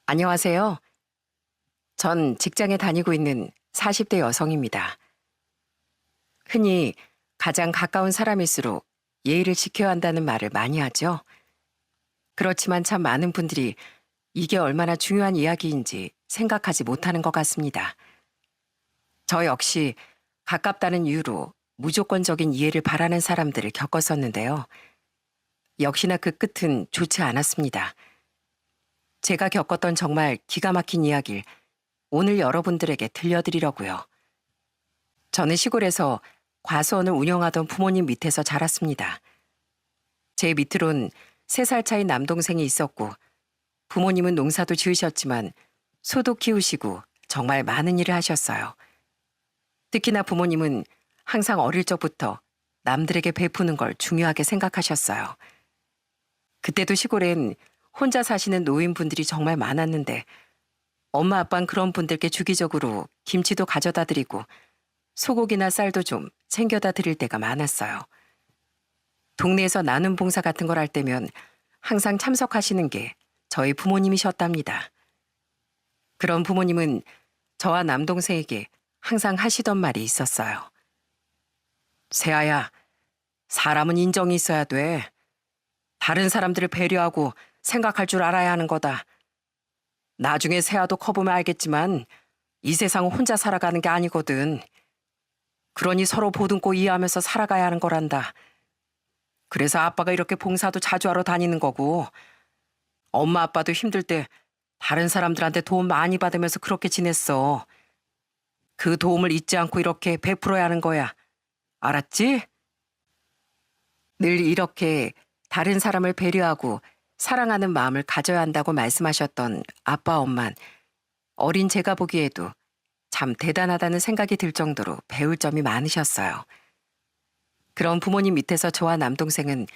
안녕하세요. 전 직장에 다니고 있는 40대 여성입니다. 흔히 가장 가까운 사람일수록 예의를 지켜야 한다는 말을 많이 하죠. 그렇지만 참 많은 분들이 이게 얼마나 중요한 이야기인지 생각하지 못하는 것 같습니다. 저 역시 가깝다는 이유로 무조건적인 이해를 바라는 사람들을 겪었었는데요. 역시나 그 끝은 좋지 않았습니다. 제가 겪었던 정말 기가 막힌 이야기를 오늘 여러분들에게 들려드리려고요. 저는 시골에서 과수원을 운영하던 부모님 밑에서 자랐습니다. 제 밑으론 3살 차이 남동생이 있었고 부모님은 농사도 지으셨지만 소도 키우시고 정말 많은 일을 하셨어요. 특히나 부모님은 항상 어릴 적부터 남들에게 베푸는 걸 중요하게 생각하셨어요. 그때도 시골엔 혼자 사시는 노인분들이 정말 많았는데 엄마 아빠는 그런 분들께 주기적으로 김치도 가져다 드리고 소고기나 쌀도 좀 챙겨다 드릴 때가 많았어요. 동네에서 나눔 봉사 같은 걸 할 때면 항상 참석하시는 게 저희 부모님이셨답니다. 그런 부모님은 저와 남동생에게 항상 하시던 말이 있었어요. 세아야, 사람은 인정이 있어야 돼. 다른 사람들을 배려하고 생각할 줄 알아야 하는 거다. 나중에 세아도 커보면 알겠지만 이 세상은 혼자 살아가는 게 아니거든. 그러니 서로 보듬고 이해하면서 살아가야 하는 거란다. 그래서 아빠가 이렇게 봉사도 자주 하러 다니는 거고 엄마 아빠도 힘들 때 다른 사람들한테 도움 많이 받으면서 그렇게 지냈어. 그 도움을 잊지 않고 이렇게 베풀어야 하는 거야. 알았지? 늘 이렇게 다른 사람을 배려하고 사랑하는 마음을 가져야 한다고 말씀하셨던 아빠 엄만 어린 제가 보기에도 참 대단하다는 생각이 들 정도로 배울 점이 많으셨어요. 그런 부모님 밑에서 저와 남동생은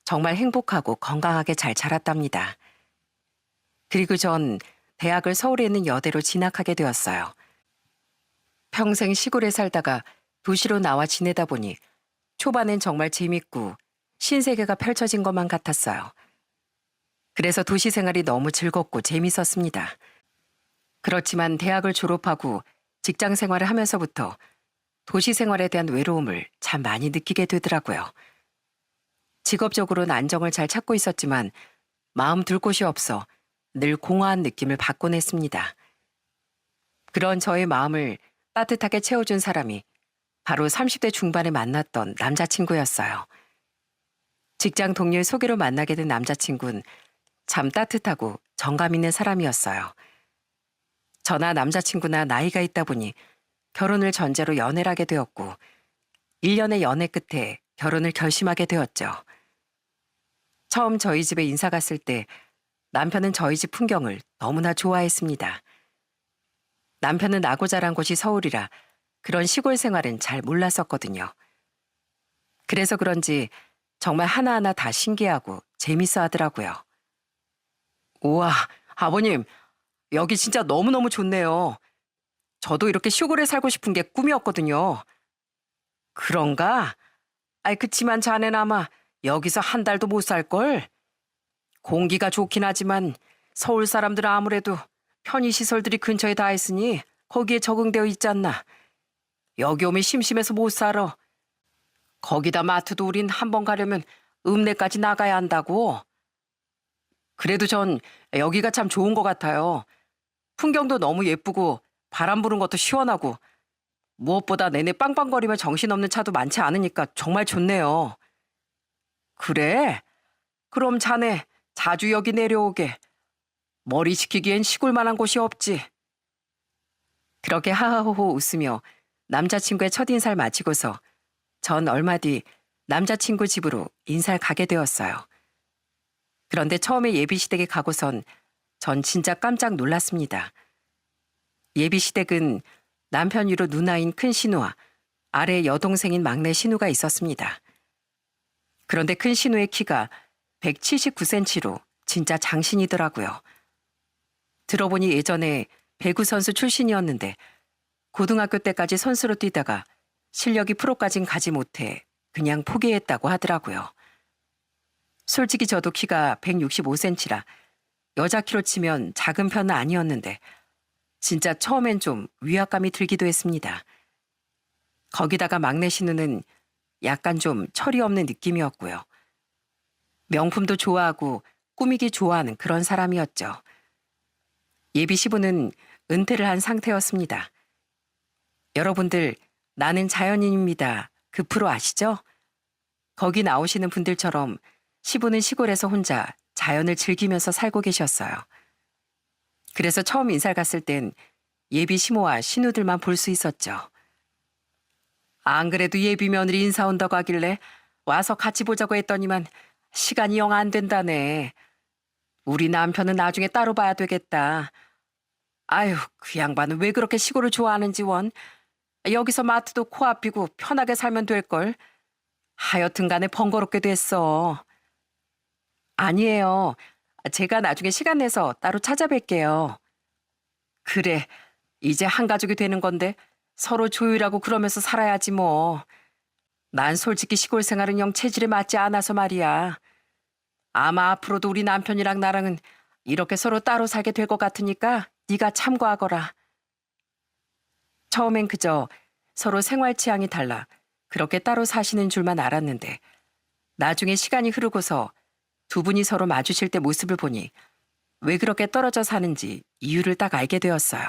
정말 행복하고 건강하게 잘 자랐답니다. 그리고 전 대학을 서울에 있는 여대로 진학하게 되었어요. 평생 시골에 살다가 도시로 나와 지내다 보니 초반엔 정말 재밌고 신세계가 펼쳐진 것만 같았어요. 그래서 도시 생활이 너무 즐겁고 재밌었습니다. 그렇지만 대학을 졸업하고 직장 생활을 하면서부터 도시 생활에 대한 외로움을 참 많이 느끼게 되더라고요. 직업적으로는 안정을 잘 찾고 있었지만 마음 둘 곳이 없어 늘 공허한 느낌을 받곤 했습니다. 그런 저의 마음을 따뜻하게 채워준 사람이 바로 30대 중반에 만났던 남자친구였어요. 직장 동료의 소개로 만나게 된 남자친구는 참 따뜻하고 정감 있는 사람이었어요. 저나 남자친구나 나이가 있다 보니 결혼을 전제로 연애를 하게 되었고 1년의 연애 끝에 결혼을 결심하게 되었죠. 처음 저희 집에 인사 갔을 때 남편은 저희 집 풍경을 너무나 좋아했습니다. 남편은 나고 자란 곳이 서울이라 그런 시골 생활은 잘 몰랐었거든요. 그래서 그런지 정말 하나하나 다 신기하고 재밌어 하더라고요. 우와, 아버님, 여기 진짜 너무너무 좋네요. 저도 이렇게 시골에 살고 싶은 게 꿈이었거든요. 그런가? 아이, 그치만 자네는 아마 여기서 한 달도 못 살걸? 공기가 좋긴 하지만 서울 사람들은 아무래도 편의시설들이 근처에 다 있으니 거기에 적응되어 있지 않나. 여기 오면 심심해서 못 살아. 거기다 마트도 우린 한 번 가려면 읍내까지 나가야 한다고. 그래도 전 여기가 참 좋은 것 같아요. 풍경도 너무 예쁘고 바람 부는 것도 시원하고 무엇보다 내내 빵빵거리며 정신없는 차도 많지 않으니까 정말 좋네요. 그래? 그럼 자네 자주 여기 내려오게. 머리 식히기엔 시골만한 곳이 없지. 그렇게 하하호호 웃으며 남자친구의 첫인사를 마치고서 전 얼마 뒤 남자친구 집으로 인사를 가게 되었어요. 그런데 처음에 예비시댁에 가고선 전 진짜 깜짝 놀랐습니다. 예비시댁은 남편 위로 누나인 큰 신우와 아래 여동생인 막내 신우가 있었습니다. 그런데 큰 신우의 키가 179cm로 진짜 장신이더라고요. 들어보니 예전에 배구 선수 출신이었는데 고등학교 때까지 선수로 뛰다가 실력이 프로까진 가지 못해 그냥 포기했다고 하더라고요. 솔직히 저도 키가 165cm라 여자 키로 치면 작은 편은 아니었는데 진짜 처음엔 좀 위압감이 들기도 했습니다. 거기다가 막내 신우는 약간 좀 철이 없는 느낌이었고요. 명품도 좋아하고 꾸미기 좋아하는 그런 사람이었죠. 예비 시부는 은퇴를 한 상태였습니다. 여러분들 나는 자연인입니다. 그 프로 아시죠? 거기 나오시는 분들처럼 시부는 시골에서 혼자 자연을 즐기면서 살고 계셨어요. 그래서 처음 인사를 갔을 땐 예비 시모와 신우들만 볼 수 있었죠. 안 그래도 예비 며느리 인사 온다고 하길래 와서 같이 보자고 했더니만 시간이 영 안 된다네. 우리 남편은 나중에 따로 봐야 되겠다. 아유, 그 양반은 왜 그렇게 시골을 좋아하는지 원. 여기서 마트도 코앞이고 편하게 살면 될걸. 하여튼 간에 번거롭게 됐어. 아니에요. 제가 나중에 시간 내서 따로 찾아뵐게요. 그래, 이제 한 가족이 되는 건데 서로 조율하고 그러면서 살아야지 뭐. 난 솔직히 시골 생활은 영 체질에 맞지 않아서 말이야. 아마 앞으로도 우리 남편이랑 나랑은 이렇게 서로 따로 살게 될 것 같으니까 네가 참고하거라. 처음엔 그저 서로 생활 취향이 달라 그렇게 따로 사시는 줄만 알았는데 나중에 시간이 흐르고서 두 분이 서로 마주칠 때 모습을 보니 왜 그렇게 떨어져 사는지 이유를 딱 알게 되었어요.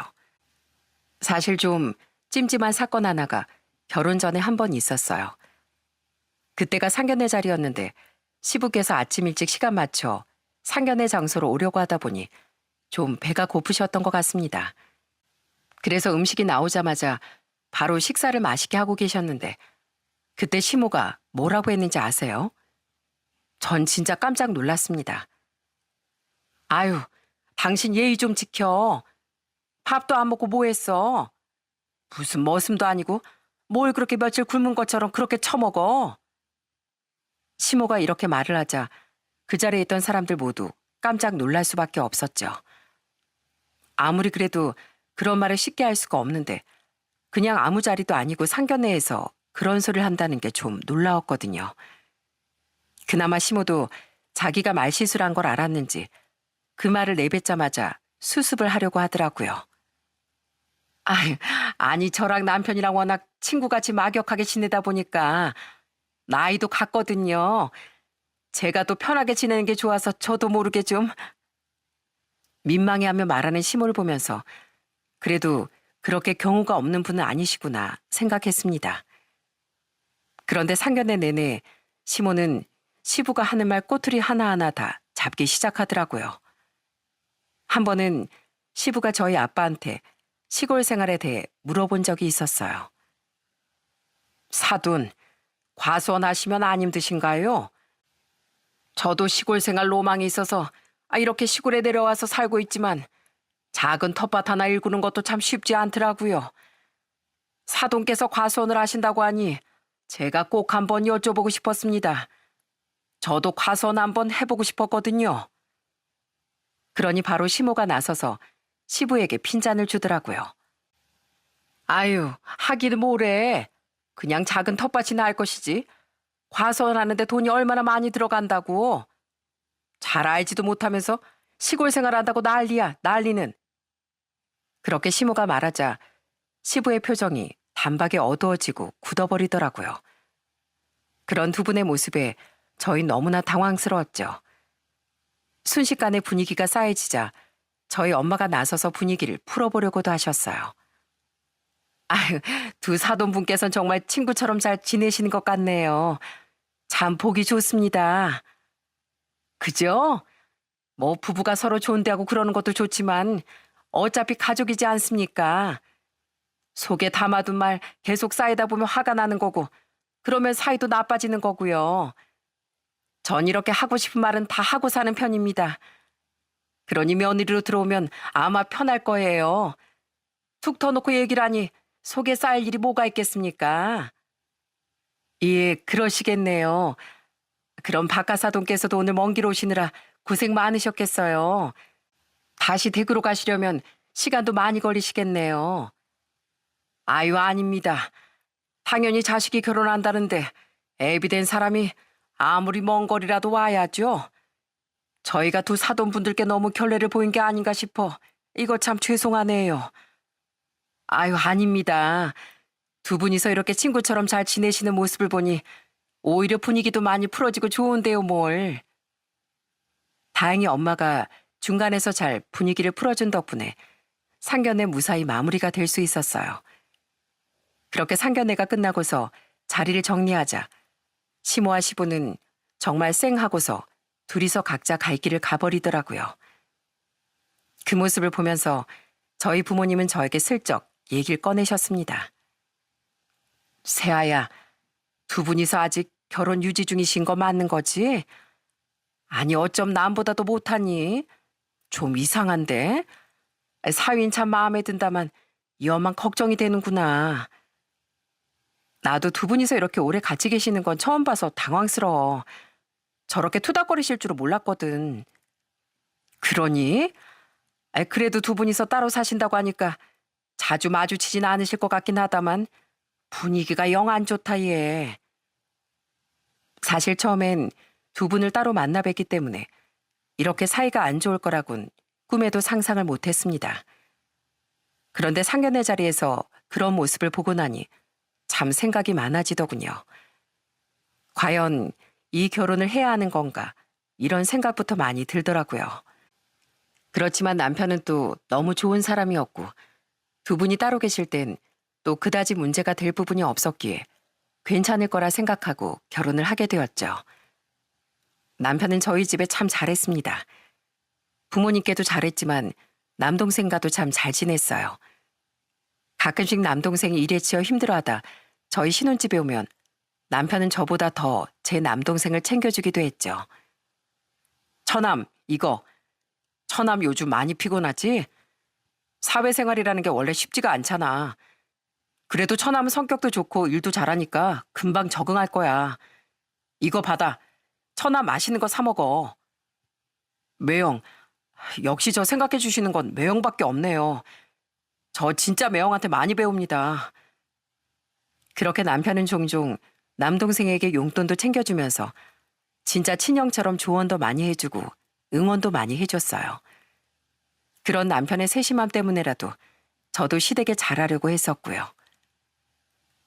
사실 좀 찜찜한 사건 하나가 결혼 전에 한 번 있었어요. 그때가 상견례 자리였는데 시부께서 아침 일찍 시간 맞춰 상견례 장소로 오려고 하다 보니 좀 배가 고프셨던 것 같습니다. 그래서 음식이 나오자마자 바로 식사를 맛있게 하고 계셨는데 그때 시모가 뭐라고 했는지 아세요? 전 진짜 깜짝 놀랐습니다. 아유, 당신 예의 좀 지켜. 밥도 안 먹고 뭐 했어? 무슨 머슴도 아니고 뭘 그렇게 며칠 굶은 것처럼 그렇게 처먹어? 시모가 이렇게 말을 하자 그 자리에 있던 사람들 모두 깜짝 놀랄 수밖에 없었죠. 아무리 그래도 그런 말을 쉽게 할 수가 없는데 그냥 아무 자리도 아니고 상견례에서 그런 소리를 한다는 게 좀 놀라웠거든요. 그나마 시모도 자기가 말실수를 한 걸 알았는지 그 말을 내뱉자마자 수습을 하려고 하더라고요. 아니 저랑 남편이랑 워낙 친구같이 막역하게 지내다 보니까 나이도 같거든요. 제가 또 편하게 지내는 게 좋아서 저도 모르게 좀 민망해하며 말하는 시모를 보면서 그래도 그렇게 경우가 없는 분은 아니시구나 생각했습니다. 그런데 상견례 내내 시모는 시부가 하는 말 꼬투리 하나하나 다 잡기 시작하더라고요. 한 번은 시부가 저희 아빠한테 시골 생활에 대해 물어본 적이 있었어요. 사돈, 과수원하시면 안 힘드신가요? 저도 시골 생활 로망이 있어서 이렇게 시골에 내려와서 살고 있지만 작은 텃밭 하나 일구는 것도 참 쉽지 않더라고요. 사돈께서 과수원을 하신다고 하니 제가 꼭 한번 여쭤보고 싶었습니다. 저도 과수원 한번 해보고 싶었거든요. 그러니 바로 시모가 나서서 시부에게 핀잔을 주더라고요. 아유, 하기는 뭐래. 그냥 작은 텃밭이나 할 것이지. 과수원 하는데 돈이 얼마나 많이 들어간다고. 잘 알지도 못하면서 시골 생활한다고 난리야, 난리는. 그렇게 시모가 말하자 시부의 표정이 단박에 어두워지고 굳어버리더라고요. 그런 두 분의 모습에 저희 너무나 당황스러웠죠. 순식간에 분위기가 싸해지자 저희 엄마가 나서서 분위기를 풀어보려고도 하셨어요. 아유, 두 사돈분께서는 정말 친구처럼 잘 지내시는 것 같네요. 참 보기 좋습니다. 그죠? 뭐 부부가 서로 존대하고 그러는 것도 좋지만 어차피 가족이지 않습니까? 속에 담아둔 말 계속 쌓이다 보면 화가 나는 거고 그러면 사이도 나빠지는 거고요. 전 이렇게 하고 싶은 말은 다 하고 사는 편입니다. 그러니 며느리로 들어오면 아마 편할 거예요. 툭 터놓고 얘기를 하니 속에 쌓일 일이 뭐가 있겠습니까? 예, 그러시겠네요. 그럼 박가사돈께서도 오늘 먼 길 오시느라 고생 많으셨겠어요. 다시 댁으로 가시려면 시간도 많이 걸리시겠네요. 아유, 아닙니다. 당연히 자식이 결혼한다는데 애비 된 사람이 아무리 먼 거리라도 와야죠. 저희가 두 사돈분들께 너무 결례를 보인 게 아닌가 싶어 이거 참 죄송하네요. 아유, 아닙니다. 두 분이서 이렇게 친구처럼 잘 지내시는 모습을 보니 오히려 분위기도 많이 풀어지고 좋은데요, 뭘. 다행히 엄마가 중간에서 잘 분위기를 풀어준 덕분에 상견례 무사히 마무리가 될 수 있었어요. 그렇게 상견례가 끝나고서 자리를 정리하자 시모와 시부는 정말 쌩하고서 둘이서 각자 갈 길을 가버리더라고요. 그 모습을 보면서 저희 부모님은 저에게 슬쩍 얘기를 꺼내셨습니다. 세아야, 두 분이서 아직 결혼 유지 중이신 거 맞는 거지? 아니 어쩜 남보다도 못하니? 좀 이상한데? 사위는 참 마음에 든다만 이엄만 걱정이 되는구나. 나도 두 분이서 이렇게 오래 같이 계시는 건 처음 봐서 당황스러워. 저렇게 투닥거리실 줄은 몰랐거든. 그러니? 그래도 두 분이서 따로 사신다고 하니까 자주 마주치진 않으실 것 같긴 하다만 분위기가 영 안 좋다 얘. 사실 처음엔 두 분을 따로 만나 뵙기 때문에 이렇게 사이가 안 좋을 거라곤 꿈에도 상상을 못했습니다. 그런데 상견례 자리에서 그런 모습을 보고 나니 참 생각이 많아지더군요. 과연 이 결혼을 해야 하는 건가 이런 생각부터 많이 들더라고요. 그렇지만 남편은 또 너무 좋은 사람이었고 두 분이 따로 계실 땐 또 그다지 문제가 될 부분이 없었기에 괜찮을 거라 생각하고 결혼을 하게 되었죠. 남편은 저희 집에 참 잘했습니다. 부모님께도 잘했지만 남동생과도 참 잘 지냈어요. 가끔씩 남동생이 일에 치여 힘들어하다 저희 신혼집에 오면 남편은 저보다 더 제 남동생을 챙겨주기도 했죠. 처남, 이거. 처남 요즘 많이 피곤하지? 사회생활이라는 게 원래 쉽지가 않잖아. 그래도 처남은 성격도 좋고 일도 잘하니까 금방 적응할 거야. 이거 받아. 처남 맛있는 거 사 먹어. 매형, 역시 저 생각해 주시는 건 매형밖에 없네요. 저 진짜 매형한테 많이 배웁니다. 그렇게 남편은 종종 남동생에게 용돈도 챙겨주면서 진짜 친형처럼 조언도 많이 해주고 응원도 많이 해줬어요. 그런 남편의 세심함 때문에라도 저도 시댁에 잘하려고 했었고요.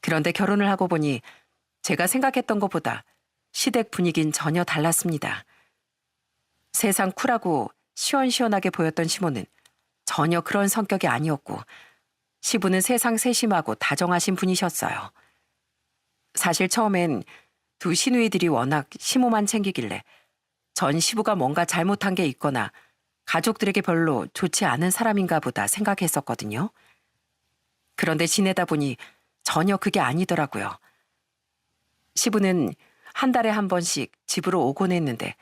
그런데 결혼을 하고 보니 제가 생각했던 것보다 시댁 분위기는 전혀 달랐습니다. 세상 쿨하고 시원시원하게 보였던 시모는 전혀 그런 성격이 아니었고 시부는 세상 세심하고 다정하신 분이셨어요. 사실 처음엔 두 시누이들이 워낙 시모만 챙기길래 전 시부가 뭔가 잘못한 게 있거나 가족들에게 별로 좋지 않은 사람인가 보다 생각했었거든요. 그런데 지내다 보니 전혀 그게 아니더라고요. 시부는 한 달에 한 번씩 집으로 오곤 했는데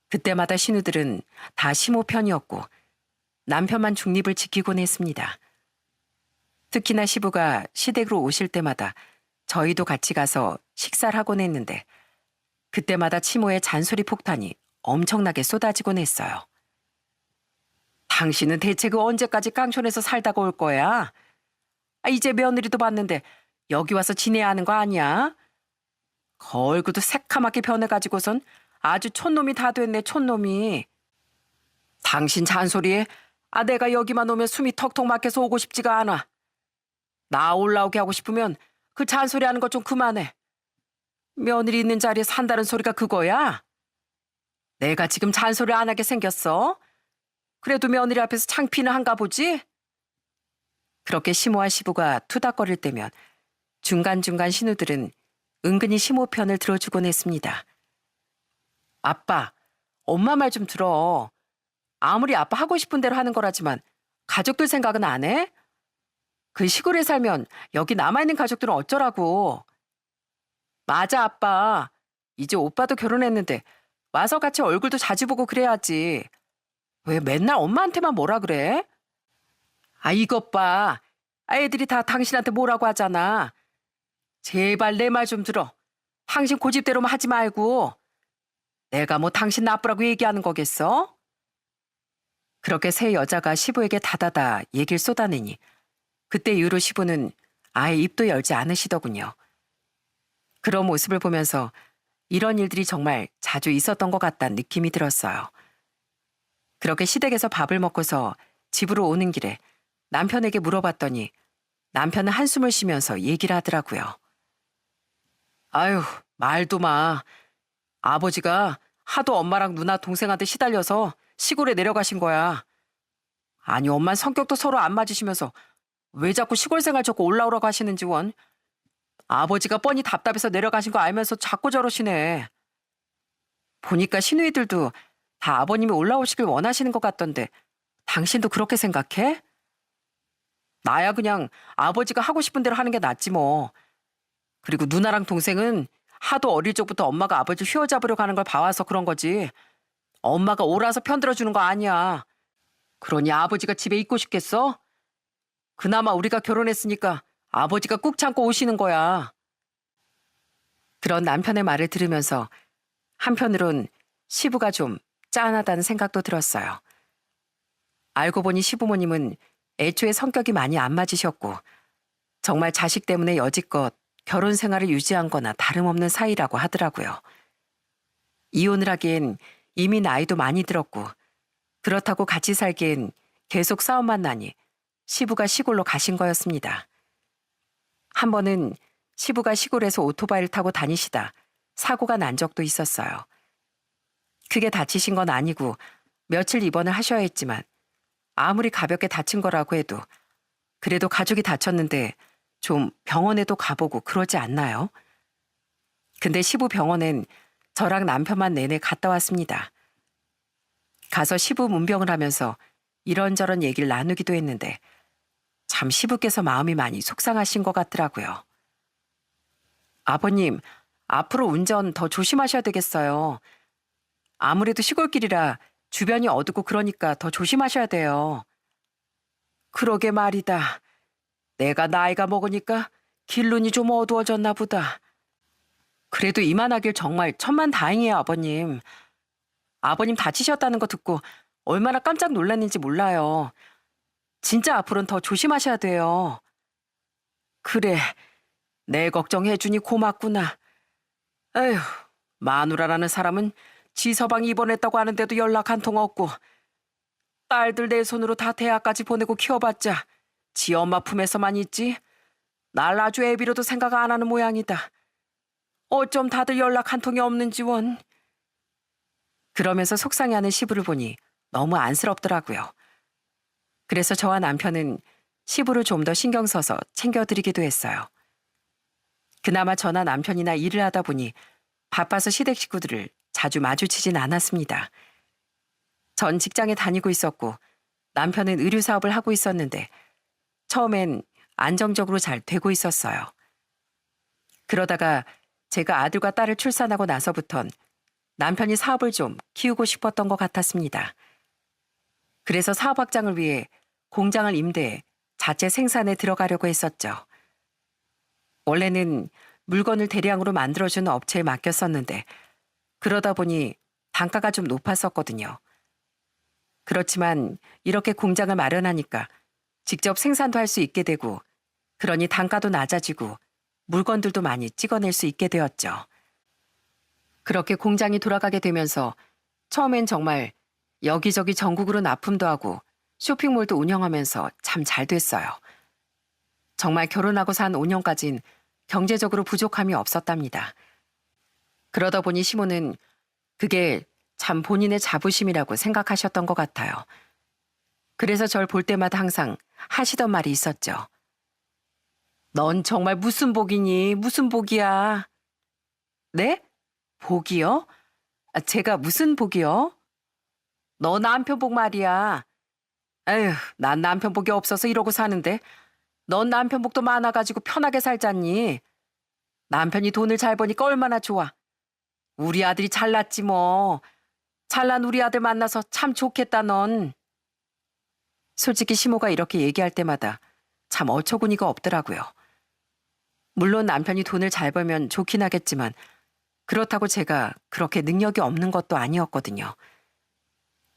그때마다 시누들은 다 시모 편이었고 남편만 중립을 지키곤 했습니다. 특히나 시부가 시댁으로 오실 때마다 저희도 같이 가서 식사를 하곤 했는데 그때마다 치모의 잔소리 폭탄이 엄청나게 쏟아지곤 했어요. 당신은 대체 그 언제까지 깡촌에서 살다가 올 거야? 이제 며느리도 봤는데 여기 와서 지내야 하는 거 아니야? 그 얼굴도 새카맣게 변해가지고선 아주 촌놈이 다 됐네, 촌놈이. 당신 잔소리에 내가 여기만 오면 숨이 턱턱 막혀서 오고 싶지가 않아. 나 올라오게 하고 싶으면 그 잔소리 하는 거 좀 그만해. 며느리 있는 자리에 산다는 소리가 그거야? 내가 지금 잔소리 안 하게 생겼어? 그래도 며느리 앞에서 창피는 한가 보지? 그렇게 시모와 시부가 투닥거릴 때면 중간중간 신우들은 은근히 시모 편을 들어주곤 했습니다. 아빠, 엄마 말 좀 들어. 아무리 아빠 하고 싶은 대로 하는 거라지만 가족들 생각은 안 해? 그 시골에 살면 여기 남아있는 가족들은 어쩌라고. 맞아, 아빠. 이제 오빠도 결혼했는데 와서 같이 얼굴도 자주 보고 그래야지. 왜 맨날 엄마한테만 뭐라 그래? 이것 봐. 애들이 다 당신한테 뭐라고 하잖아. 제발 내 말 좀 들어. 당신 고집대로만 하지 말고. 내가 뭐 당신 나쁘라고 얘기하는 거겠어? 그렇게 새 여자가 시부에게 다다다 얘기를 쏟아내니 그때 이후로 시부는 아예 입도 열지 않으시더군요. 그런 모습을 보면서 이런 일들이 정말 자주 있었던 것 같다는 느낌이 들었어요. 그렇게 시댁에서 밥을 먹고서 집으로 오는 길에 남편에게 물어봤더니 남편은 한숨을 쉬면서 얘기를 하더라고요. 아유, 말도 마. 아버지가 하도 엄마랑 누나 동생한테 시달려서 시골에 내려가신 거야. 아니, 엄만 성격도 서로 안 맞으시면서 왜 자꾸 시골 생활 접고 올라오라고 하시는지 원. 아버지가 뻔히 답답해서 내려가신 거 알면서 자꾸 저러시네. 보니까 시누이들도 다 아버님이 올라오시길 원하시는 것 같던데 당신도 그렇게 생각해? 나야 그냥 아버지가 하고 싶은 대로 하는 게 낫지 뭐. 그리고 누나랑 동생은 하도 어릴 적부터 엄마가 아버지 휘어잡으려고 하는 걸 봐와서 그런 거지. 엄마가 옳아서 편들어주는 거 아니야. 그러니 아버지가 집에 있고 싶겠어? 그나마 우리가 결혼했으니까 아버지가 꾹 참고 오시는 거야. 그런 남편의 말을 들으면서 한편으론 시부가 좀 짠하다는 생각도 들었어요. 알고 보니 시부모님은 애초에 성격이 많이 안 맞으셨고 정말 자식 때문에 여지껏 결혼 생활을 유지한 거나 다름없는 사이라고 하더라고요. 이혼을 하기엔 이미 나이도 많이 들었고 그렇다고 같이 살기엔 계속 싸움만 나니 시부가 시골로 가신 거였습니다. 한 번은 시부가 시골에서 오토바이를 타고 다니시다 사고가 난 적도 있었어요. 크게 다치신 건 아니고 며칠 입원을 하셔야 했지만 아무리 가볍게 다친 거라고 해도 그래도 가족이 다쳤는데 좀 병원에도 가보고 그러지 않나요? 근데 시부 병원엔 저랑 남편만 내내 갔다 왔습니다. 가서 시부 문병을 하면서 이런저런 얘기를 나누기도 했는데 참 시부께서 마음이 많이 속상하신 것 같더라고요. 아버님, 앞으로 운전 더 조심하셔야 되겠어요. 아무래도 시골길이라 주변이 어둡고 그러니까 더 조심하셔야 돼요. 그러게 말이다. 내가 나이가 먹으니까 길눈이 좀 어두워졌나 보다. 그래도 이만하길 정말 천만다행이에요, 아버님. 아버님 다치셨다는 거 듣고 얼마나 깜짝 놀랐는지 몰라요. 진짜 앞으로는 더 조심하셔야 돼요. 그래, 내 걱정해주니 고맙구나. 에휴, 마누라라는 사람은 지 서방이 입원했다고 하는데도 연락 한 통 없고 딸들 내 손으로 다 대학까지 보내고 키워봤자 지 엄마 품에서만 있지. 날 아주 애비로도 생각 안 하는 모양이다. 어쩜 다들 연락 한 통이 없는지 원. 그러면서 속상해하는 시부를 보니 너무 안쓰럽더라고요. 그래서 저와 남편은 시부를 좀 더 신경 써서 챙겨드리기도 했어요. 그나마 저나 남편이나 일을 하다 보니 바빠서 시댁 식구들을 자주 마주치진 않았습니다. 전 직장에 다니고 있었고 남편은 의류 사업을 하고 있었는데 처음엔 안정적으로 잘 되고 있었어요. 그러다가 제가 아들과 딸을 출산하고 나서부턴 남편이 사업을 좀 키우고 싶었던 것 같았습니다. 그래서 사업 확장을 위해 공장을 임대해 자체 생산에 들어가려고 했었죠. 원래는 물건을 대량으로 만들어주는 업체에 맡겼었는데 그러다 보니 단가가 좀 높았었거든요. 그렇지만 이렇게 공장을 마련하니까 직접 생산도 할 수 있게 되고 그러니 단가도 낮아지고 물건들도 많이 찍어낼 수 있게 되었죠. 그렇게 공장이 돌아가게 되면서 처음엔 정말 여기저기 전국으로 납품도 하고 쇼핑몰도 운영하면서 참 잘 됐어요. 정말 결혼하고서 한 5년까진 경제적으로 부족함이 없었답니다. 그러다 보니 시모는 그게 참 본인의 자부심이라고 생각하셨던 것 같아요. 그래서 절 볼 때마다 항상 하시던 말이 있었죠. 넌 정말 무슨 복이니? 무슨 복이야? 네? 복이요? 제가 무슨 복이요? 너 남편 복 말이야. 에휴, 난 남편 복이 없어서 이러고 사는데 넌 남편 복도 많아가지고 편하게 살잖니. 남편이 돈을 잘 버니까 얼마나 좋아. 우리 아들이 잘났지 뭐. 잘난 우리 아들 만나서 참 좋겠다 넌. 솔직히 시모가 이렇게 얘기할 때마다 참 어처구니가 없더라고요. 물론 남편이 돈을 잘 벌면 좋긴 하겠지만 그렇다고 제가 그렇게 능력이 없는 것도 아니었거든요.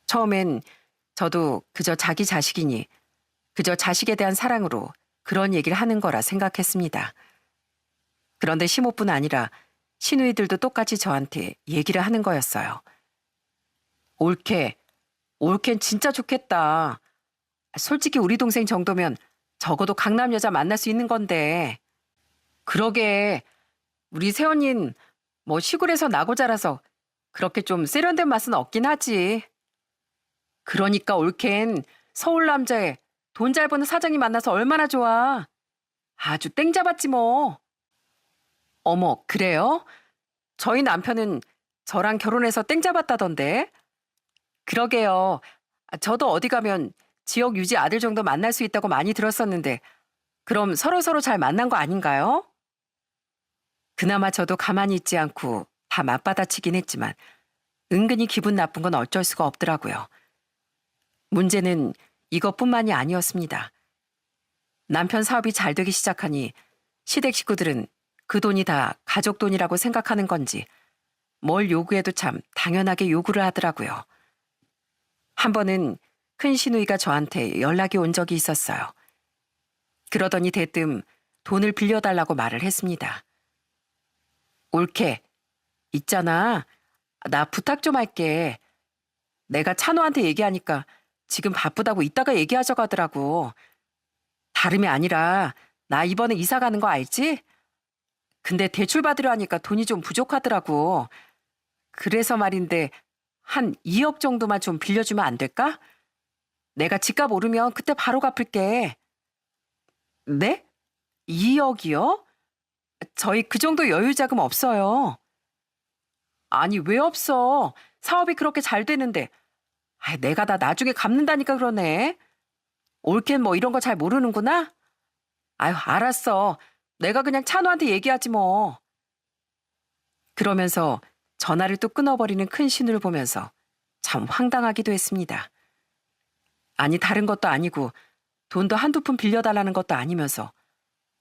처음엔 저도 그저 자기 자식이니 그저 자식에 대한 사랑으로 그런 얘기를 하는 거라 생각했습니다. 그런데 시모뿐 아니라 시누이들도 똑같이 저한테 얘기를 하는 거였어요. 옳게 올케는 진짜 좋겠다. 솔직히 우리 동생 정도면 적어도 강남 여자 만날 수 있는 건데. 그러게, 우리 새언니는 뭐 시골에서 나고 자라서 그렇게 좀 세련된 맛은 없긴 하지. 그러니까 올케는 서울 남자애 돈 잘 버는 사장이 만나서 얼마나 좋아. 아주 땡 잡았지 뭐. 어머, 그래요? 저희 남편은 저랑 결혼해서 땡 잡았다던데. 그러게요. 저도 어디 가면 지역 유지 아들 정도 만날 수 있다고 많이 들었었는데, 그럼 서로서로 잘 만난 거 아닌가요? 그나마 저도 가만히 있지 않고 다 맞받아치긴 했지만, 은근히 기분 나쁜 건 어쩔 수가 없더라고요. 문제는 이것뿐만이 아니었습니다. 남편 사업이 잘 되기 시작하니 시댁 식구들은 그 돈이 다 가족 돈이라고 생각하는 건지 뭘 요구해도 참 당연하게 요구를 하더라고요. 한 번은 큰 시누이가 저한테 연락이 온 적이 있었어요. 그러더니 대뜸 돈을 빌려달라고 말을 했습니다. 올케, 있잖아. 나 부탁 좀 할게. 내가 찬호한테 얘기하니까 지금 바쁘다고 이따가 얘기하자고 하더라고. 다름이 아니라 나 이번에 이사 가는 거 알지? 근데 대출 받으려 하니까 돈이 좀 부족하더라고. 그래서 말인데 한 2억 정도만 좀 빌려주면 안 될까? 내가 집값 오르면 그때 바로 갚을게. 네? 2억이요? 저희 그 정도 여유 자금 없어요. 아니, 왜 없어? 사업이 그렇게 잘 되는데. 내가 다 나중에 갚는다니까 그러네. 올케는 뭐 이런 거 잘 모르는구나? 아유, 알았어. 내가 그냥 찬호한테 얘기하지 뭐. 그러면서 전화를 또 끊어버리는 큰 신우를 보면서 참 황당하기도 했습니다. 아니, 다른 것도 아니고 돈도 한두 푼 빌려달라는 것도 아니면서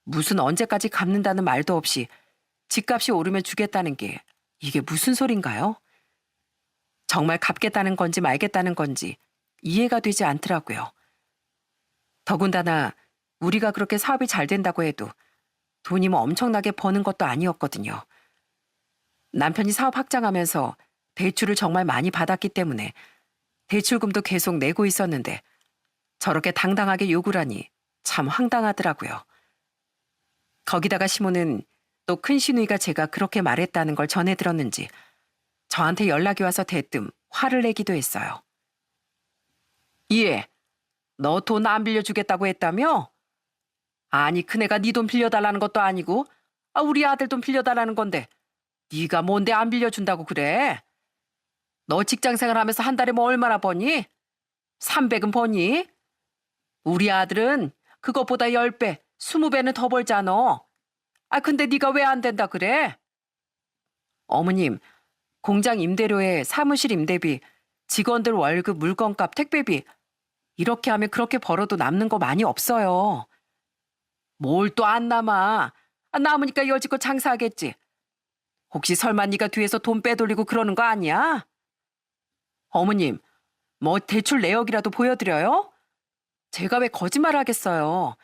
무슨 언제까지 갚는다는 말도 없이 집값이 오르면 주겠다는 게 이게 무슨 소린가요? 정말 갚겠다는 건지 말겠다는 건지 이해가 되지 않더라고요. 더군다나 우리가 그렇게 사업이 잘 된다고 해도 돈이 뭐 엄청나게 버는 것도 아니었거든요. 남편이 사업 확장하면서 대출을 정말 많이 받았기 때문에 대출금도 계속 내고 있었는데 저렇게 당당하게 요구를 하니 참 황당하더라고요. 거기다가 시모는 또 큰 시누이가 제가 그렇게 말했다는 걸 전해 들었는지 저한테 연락이 와서 대뜸 화를 내기도 했어요. 예, 너 돈 안 빌려주겠다고 했다며? 아니, 큰애가 네 돈 빌려달라는 것도 아니고 우리 아들 돈 빌려달라는 건데 네가 뭔데 안 빌려준다고 그래? 너 직장생활 하면서 한 달에 뭐 얼마나 버니? 300은 버니? 우리 아들은 그것보다 10배, 20배는 더 벌잖아. 근데 네가 왜 안 된다 그래? 어머님, 공장 임대료에 사무실 임대비, 직원들 월급, 물건값, 택배비 이렇게 하면 그렇게 벌어도 남는 거 많이 없어요. 뭘 또 안 남아. 남으니까 여지껏 장사하겠지. 혹시 설마 네가 뒤에서 돈 빼돌리고 그러는 거 아니야? 어머님, 뭐 대출 내역이라도 보여드려요? 제가 왜 거짓말 하겠어요.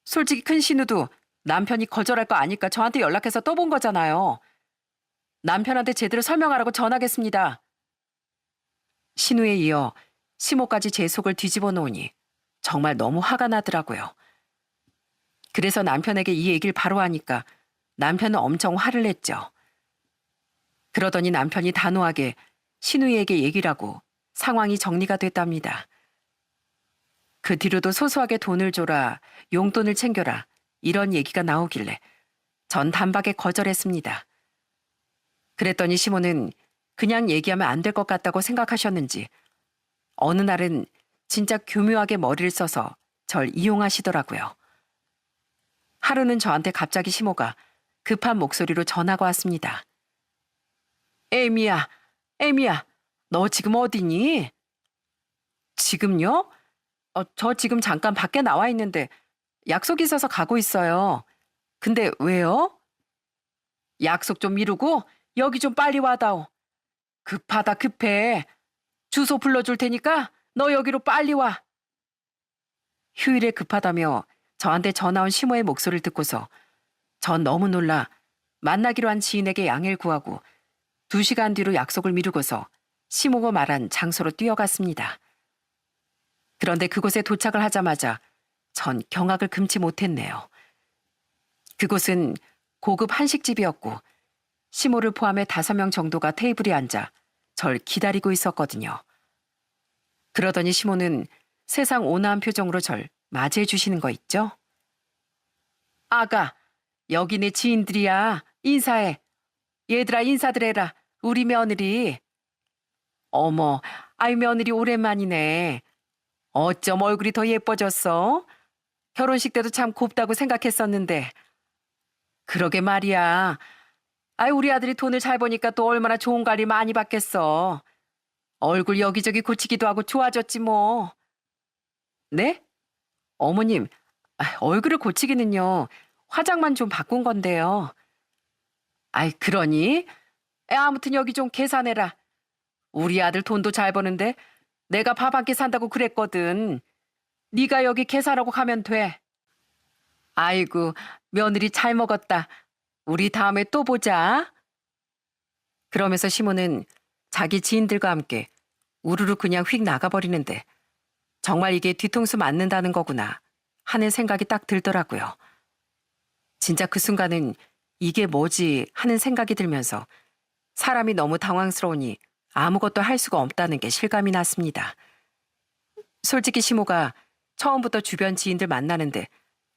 솔직히 큰 신우도 남편이 거절할 거 아니까 저한테 연락해서 떠본 거잖아요. 남편한테 제대로 설명하라고 전하겠습니다. 신우에 이어 시모까지 제 속을 뒤집어 놓으니 정말 너무 화가 나더라고요. 그래서 남편에게 이 얘기를 바로 하니까 남편은 엄청 화를 냈죠. 그러더니 남편이 단호하게 신우이에게 얘기를 하고 상황이 정리가 됐답니다. 그 뒤로도 소소하게 돈을 줘라, 용돈을 챙겨라 이런 얘기가 나오길래 전 단박에 거절했습니다. 그랬더니 시모는 그냥 얘기하면 안 될 것 같다고 생각하셨는지 어느 날은 진짜 교묘하게 머리를 써서 절 이용하시더라고요. 하루는 저한테 갑자기 시모가 급한 목소리로 전화가 왔습니다. 에미야, 에미야, 너 지금 어디니? 지금요? 저 지금 잠깐 밖에 나와 있는데 약속 있어서 가고 있어요. 근데 왜요? 약속 좀 미루고 여기 좀 빨리 와다오. 급하다 급해. 주소 불러줄 테니까 너 여기로 빨리 와. 휴일에 급하다며 저한테 전화 온 시모의 목소리를 듣고서 전 너무 놀라 만나기로 한 지인에게 양해를 구하고 2시간 뒤로 약속을 미루고서 시모가 말한 장소로 뛰어갔습니다. 그런데 그곳에 도착을 하자마자 전 경악을 금치 못했네요. 그곳은 고급 한식집이었고 시모를 포함해 5명 정도가 테이블에 앉아 절 기다리고 있었거든요. 그러더니 시모는 세상 온화한 표정으로 절 맞이해 주시는 거 있죠? 아가, 여기 내 지인들이야. 인사해. 얘들아 인사들 해라. 우리 며느리. 어머, 아이 며느리 오랜만이네. 어쩜 얼굴이 더 예뻐졌어? 결혼식 때도 참 곱다고 생각했었는데. 그러게 말이야. 아이 우리 아들이 돈을 잘 버니까 또 얼마나 좋은 관리 많이 받겠어. 얼굴 여기저기 고치기도 하고 좋아졌지 뭐. 네? 어머님, 얼굴을 고치기는요. 화장만 좀 바꾼 건데요. 아이 그러니? 아무튼 여기 좀 계산해라. 우리 아들 돈도 잘 버는데 내가 밥 한 끼 산다고 그랬거든. 네가 여기 계산하고 가면 돼. 아이고, 며느리 잘 먹었다. 우리 다음에 또 보자. 그러면서 시모는 자기 지인들과 함께 우르르 그냥 휙 나가버리는데 정말 이게 뒤통수 맞는다는 거구나 하는 생각이 딱 들더라고요. 진짜 그 순간은 이게 뭐지 하는 생각이 들면서 사람이 너무 당황스러우니 아무것도 할 수가 없다는 게 실감이 났습니다. 솔직히 시모가 처음부터 주변 지인들 만나는데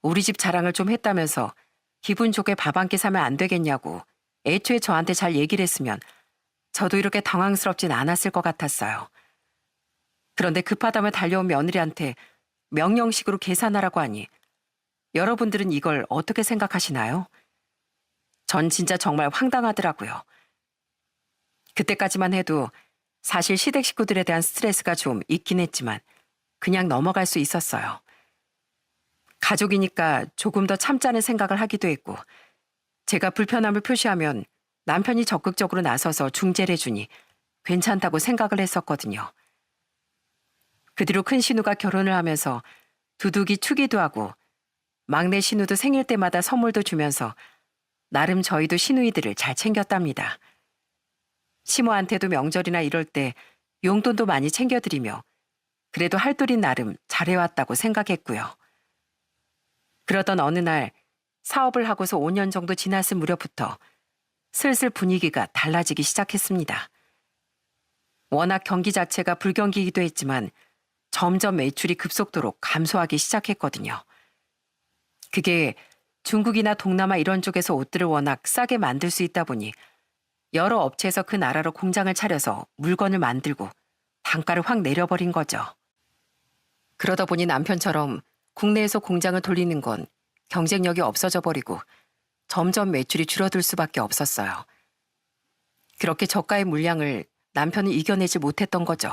우리 집 자랑을 좀 했다면서 기분 좋게 밥 한 끼 사면 안 되겠냐고 애초에 저한테 잘 얘기를 했으면 저도 이렇게 당황스럽진 않았을 것 같았어요. 그런데 급하다며 달려온 며느리한테 명령식으로 계산하라고 하니 여러분들은 이걸 어떻게 생각하시나요? 전 진짜 정말 황당하더라고요. 그때까지만 해도 사실 시댁 식구들에 대한 스트레스가 좀 있긴 했지만 그냥 넘어갈 수 있었어요. 가족이니까 조금 더 참자는 생각을 하기도 했고 제가 불편함을 표시하면 남편이 적극적으로 나서서 중재를 해주니 괜찮다고 생각을 했었거든요. 그 뒤로 큰 신우가 결혼을 하면서 두둑이 추기도 하고 막내 신우도 생일 때마다 선물도 주면서 나름 저희도 시누이들을 잘 챙겼답니다. 시모한테도 명절이나 이럴 때 용돈도 많이 챙겨드리며 그래도 할돌이 나름 잘해왔다고 생각했고요. 그러던 어느 날 사업을 하고서 5년 정도 지났을 무렵부터 슬슬 분위기가 달라지기 시작했습니다. 워낙 경기 자체가 불경기이기도 했지만 점점 매출이 급속도로 감소하기 시작했거든요. 그게 중국이나 동남아 이런 쪽에서 옷들을 워낙 싸게 만들 수 있다 보니 여러 업체에서 그 나라로 공장을 차려서 물건을 만들고 단가를 확 내려버린 거죠. 그러다 보니 남편처럼 국내에서 공장을 돌리는 건 경쟁력이 없어져 버리고 점점 매출이 줄어들 수밖에 없었어요. 그렇게 저가의 물량을 남편이 이겨내지 못했던 거죠.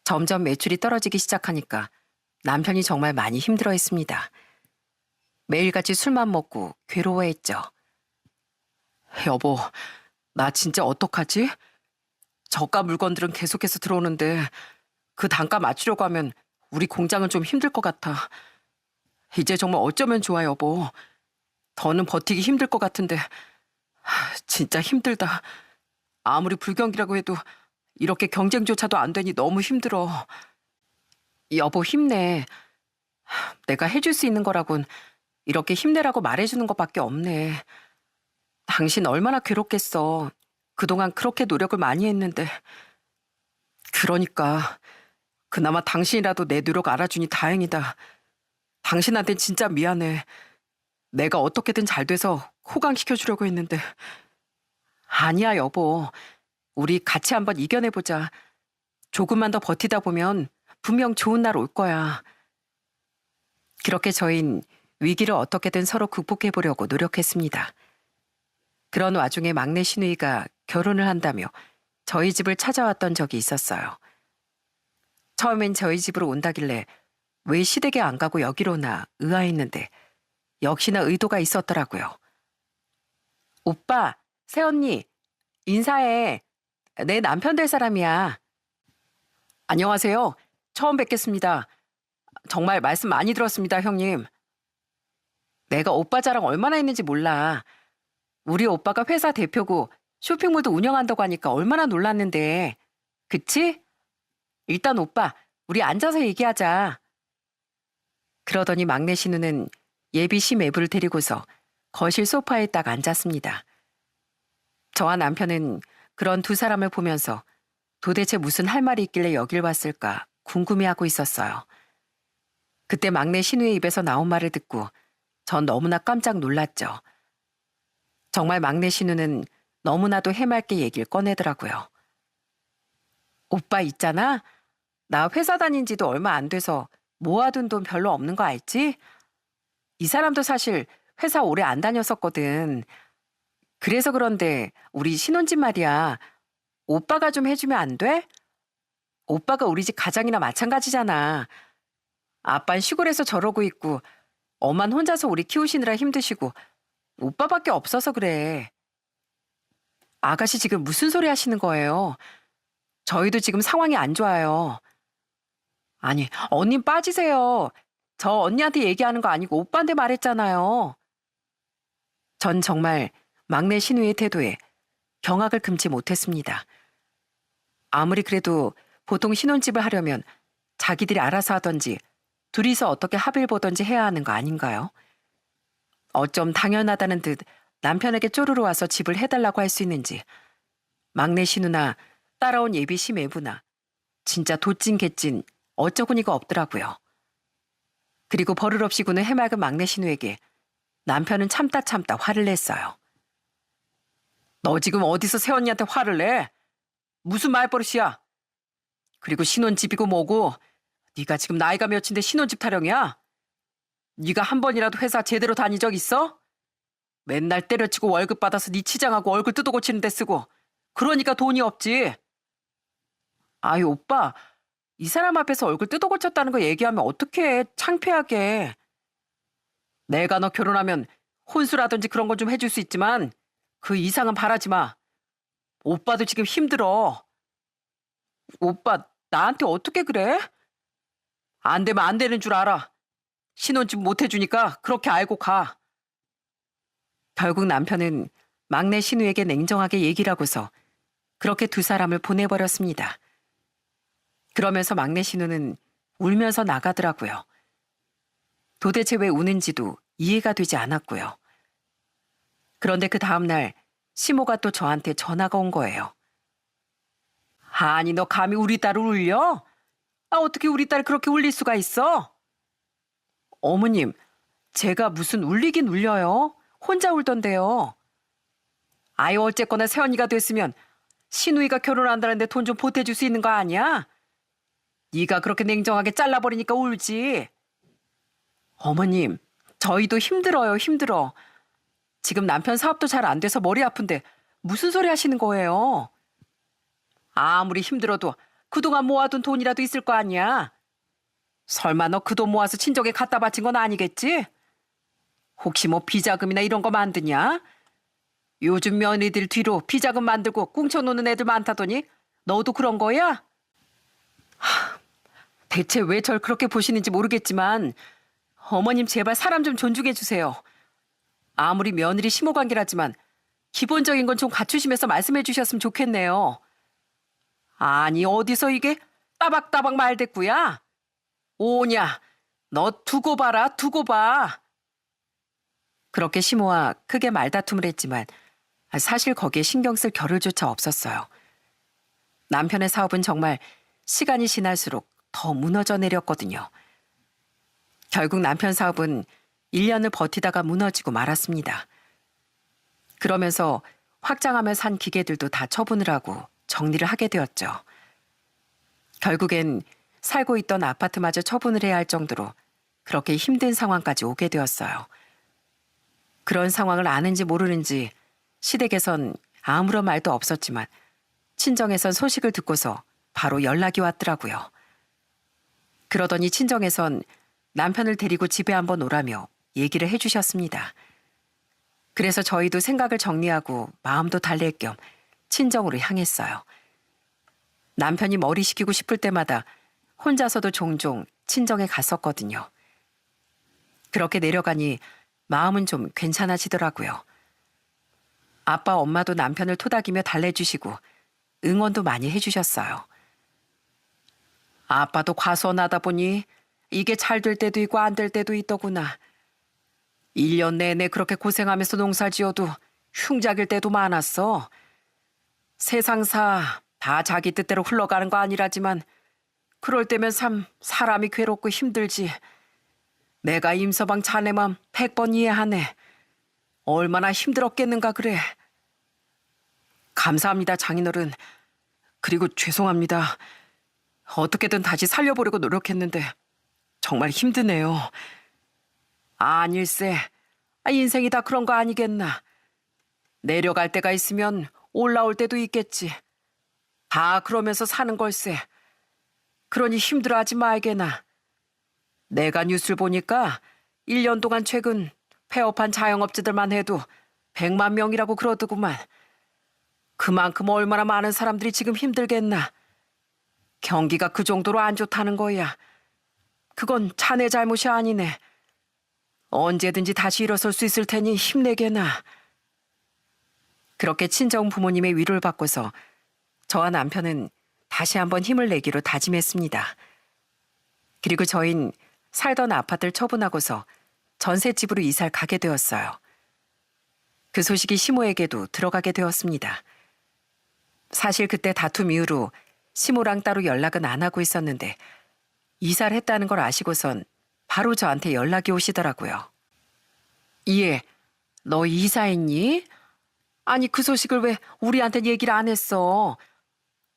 점점 매출이 떨어지기 시작하니까 남편이 정말 많이 힘들어했습니다. 매일같이 술만 먹고 괴로워했죠. 여보, 나 진짜 어떡하지? 저가 물건들은 계속해서 들어오는데 그 단가 맞추려고 하면 우리 공장은 좀 힘들 것 같아. 이제 정말 어쩌면 좋아, 여보. 더는 버티기 힘들 것 같은데 진짜 힘들다. 아무리 불경기라고 해도 이렇게 경쟁조차도 안 되니 너무 힘들어. 여보 힘내. 내가 해줄 수 있는 거라곤 이렇게 힘내라고 말해주는 것밖에 없네. 당신 얼마나 괴롭겠어. 그동안 그렇게 노력을 많이 했는데. 그러니까 그나마 당신이라도 내 노력 알아주니 다행이다. 당신한텐 진짜 미안해. 내가 어떻게든 잘 돼서 호강시켜주려고 했는데. 아니야 여보. 우리 같이 한번 이겨내보자. 조금만 더 버티다 보면 분명 좋은 날 올 거야. 그렇게 저흰 위기를 어떻게든 서로 극복해보려고 노력했습니다. 그런 와중에 막내 시누이가 결혼을 한다며 저희 집을 찾아왔던 적이 있었어요. 처음엔 저희 집으로 온다길래 왜 시댁에 안 가고 여기로 오나 의아했는데 역시나 의도가 있었더라고요. 오빠, 새언니, 인사해. 내 남편 될 사람이야. 안녕하세요. 처음 뵙겠습니다. 정말 말씀 많이 들었습니다, 형님. 내가 오빠 자랑 얼마나 했는지 몰라. 우리 오빠가 회사 대표고 쇼핑몰도 운영한다고 하니까 얼마나 놀랐는데. 그치? 일단 오빠, 우리 앉아서 얘기하자. 그러더니 막내 신우는 예비 시매부를 데리고서 거실 소파에 딱 앉았습니다. 저와 남편은 그런 두 사람을 보면서 도대체 무슨 할 말이 있길래 여길 왔을까 궁금해하고 있었어요. 그때 막내 신우의 입에서 나온 말을 듣고 전 너무나 깜짝 놀랐죠. 정말 막내 신우는 너무나도 해맑게 얘기를 꺼내더라고요. 오빠 있잖아. 나 회사 다닌 지도 얼마 안 돼서 모아둔 돈 별로 없는 거 알지? 이 사람도 사실 회사 오래 안 다녔었거든. 그래서 그런데 우리 신혼집 말이야. 오빠가 좀 해주면 안 돼? 오빠가 우리 집 가장이나 마찬가지잖아. 아빤 시골에서 저러고 있고 엄만 혼자서 우리 키우시느라 힘드시고 오빠밖에 없어서 그래. 아가씨 지금 무슨 소리 하시는 거예요? 저희도 지금 상황이 안 좋아요. 아니, 언님 빠지세요. 저 언니한테 얘기하는 거 아니고 오빠한테 말했잖아요. 전 정말 막내 신우의 태도에 경악을 금치 못했습니다. 아무리 그래도 보통 신혼집을 하려면 자기들이 알아서 하던지 둘이서 어떻게 합의를 보던지 해야 하는 거 아닌가요? 어쩜 당연하다는 듯 남편에게 쪼르르 와서 집을 해달라고 할 수 있는지 막내 신우나 따라온 예비 시매부나 진짜 도찐 개찐 어쩌구니가 없더라고요. 그리고 버릇없이 구는 해맑은 막내 신우에게 남편은 참다 화를 냈어요. 너 지금 어디서 새언니한테 화를 내? 무슨 말버릇이야? 그리고 신혼집이고 뭐고 네가 지금 나이가 몇인데 신혼집 타령이야? 네가 한 번이라도 회사 제대로 다닌 적 있어? 맨날 때려치고 월급 받아서 네 치장하고 얼굴 뜯어고치는 데 쓰고 그러니까 돈이 없지. 아이 오빠 이 사람 앞에서 얼굴 뜯어고쳤다는 거 얘기하면 어떡해 창피하게. 내가 너 결혼하면 혼수라든지 그런 건 좀 해줄 수 있지만 그 이상은 바라지 마. 오빠도 지금 힘들어. 오빠 나한테 어떻게 그래? 안 되면 안 되는 줄 알아. 신혼집 못 해주니까 그렇게 알고 가. 결국 남편은 막내 신우에게 냉정하게 얘기를 하고서 그렇게 두 사람을 보내버렸습니다. 그러면서 막내 신우는 울면서 나가더라고요. 도대체 왜 우는지도 이해가 되지 않았고요. 그런데 그 다음날 시모가 또 저한테 전화가 온 거예요. 아니 너 감히 우리 딸을 울려? 아 어떻게 우리 딸 그렇게 울릴 수가 있어? 어머님 제가 무슨 울리긴 울려요. 혼자 울던데요. 아이 어쨌거나 새언니가 됐으면 신우이가 결혼한다는데 돈 좀 보태줄 수 있는 거 아니야? 네가 그렇게 냉정하게 잘라버리니까 울지. 어머님 저희도 힘들어요 힘들어. 지금 남편 사업도 잘 안 돼서 머리 아픈데 무슨 소리 하시는 거예요? 아무리 힘들어도 그동안 모아둔 돈이라도 있을 거 아니야. 설마 너 그 돈 모아서 친정에 갖다 바친 건 아니겠지? 혹시 뭐 비자금이나 이런 거 만드냐? 요즘 며느리들 뒤로 비자금 만들고 꿍쳐놓는 애들 많다더니 너도 그런 거야? 대체 왜 절 그렇게 보시는지 모르겠지만 어머님 제발 사람 좀 존중해 주세요. 아무리 며느리 시모 관계라지만 기본적인 건 좀 갖추시면서 말씀해 주셨으면 좋겠네요. 아니 어디서 이게 따박따박 말대꾸야? 오냐 너 두고 봐라 두고 봐. 그렇게 시모와 크게 말다툼을 했지만 사실 거기에 신경 쓸 겨를조차 없었어요. 남편의 사업은 정말 시간이 지날수록 더 무너져 내렸거든요. 결국 남편 사업은 1년을 버티다가 무너지고 말았습니다. 그러면서 확장하며 산 기계들도 다 처분을 하고 정리를 하게 되었죠. 결국엔 살고 있던 아파트마저 처분을 해야 할 정도로 그렇게 힘든 상황까지 오게 되었어요. 그런 상황을 아는지 모르는지 시댁에선 아무런 말도 없었지만 친정에선 소식을 듣고서 바로 연락이 왔더라고요. 그러더니 친정에선 남편을 데리고 집에 한번 오라며 얘기를 해주셨습니다. 그래서 저희도 생각을 정리하고 마음도 달랠 겸 친정으로 향했어요. 남편이 머리 식히고 싶을 때마다 혼자서도 종종 친정에 갔었거든요. 그렇게 내려가니 마음은 좀 괜찮아지더라고요. 아빠 엄마도 남편을 토닥이며 달래주시고 응원도 많이 해주셨어요. 아빠도 과소하다 보니 이게 잘 될 때도 있고 안 될 때도 있더구나. 1년 내내 그렇게 고생하면서 농사 지어도 흉작일 때도 많았어. 세상사 다 자기 뜻대로 흘러가는 거 아니라지만 그럴 때면 참 사람이 괴롭고 힘들지. 내가 임서방 자네 맘 100번 이해하네. 얼마나 힘들었겠는가 그래. 감사합니다, 장인어른. 그리고 죄송합니다. 어떻게든 다시 살려보려고 노력했는데 정말 힘드네요. 아닐세. 인생이 다 그런 거 아니겠나. 내려갈 때가 있으면 올라올 때도 있겠지. 다 그러면서 사는 걸세. 그러니 힘들어하지 말게나. 내가 뉴스를 보니까 1년 동안 최근 폐업한 자영업자들만 해도 100만 명이라고 그러더구만. 그만큼 얼마나 많은 사람들이 지금 힘들겠나. 경기가 그 정도로 안 좋다는 거야. 그건 자네 잘못이 아니네. 언제든지 다시 일어설 수 있을 테니 힘내게나. 그렇게 친정 부모님의 위로를 받고서 저와 남편은 다시 한번 힘을 내기로 다짐했습니다. 그리고 저흰 살던 아파트를 처분하고서 전셋집으로 이사를 가게 되었어요. 그 소식이 시모에게도 들어가게 되었습니다. 사실 그때 다툼 이후로 시모랑 따로 연락은 안 하고 있었는데 이사를 했다는 걸 아시고선 바로 저한테 연락이 오시더라고요. 예, 너 이사했니? 아니 그 소식을 왜 우리한테 얘기를 안 했어?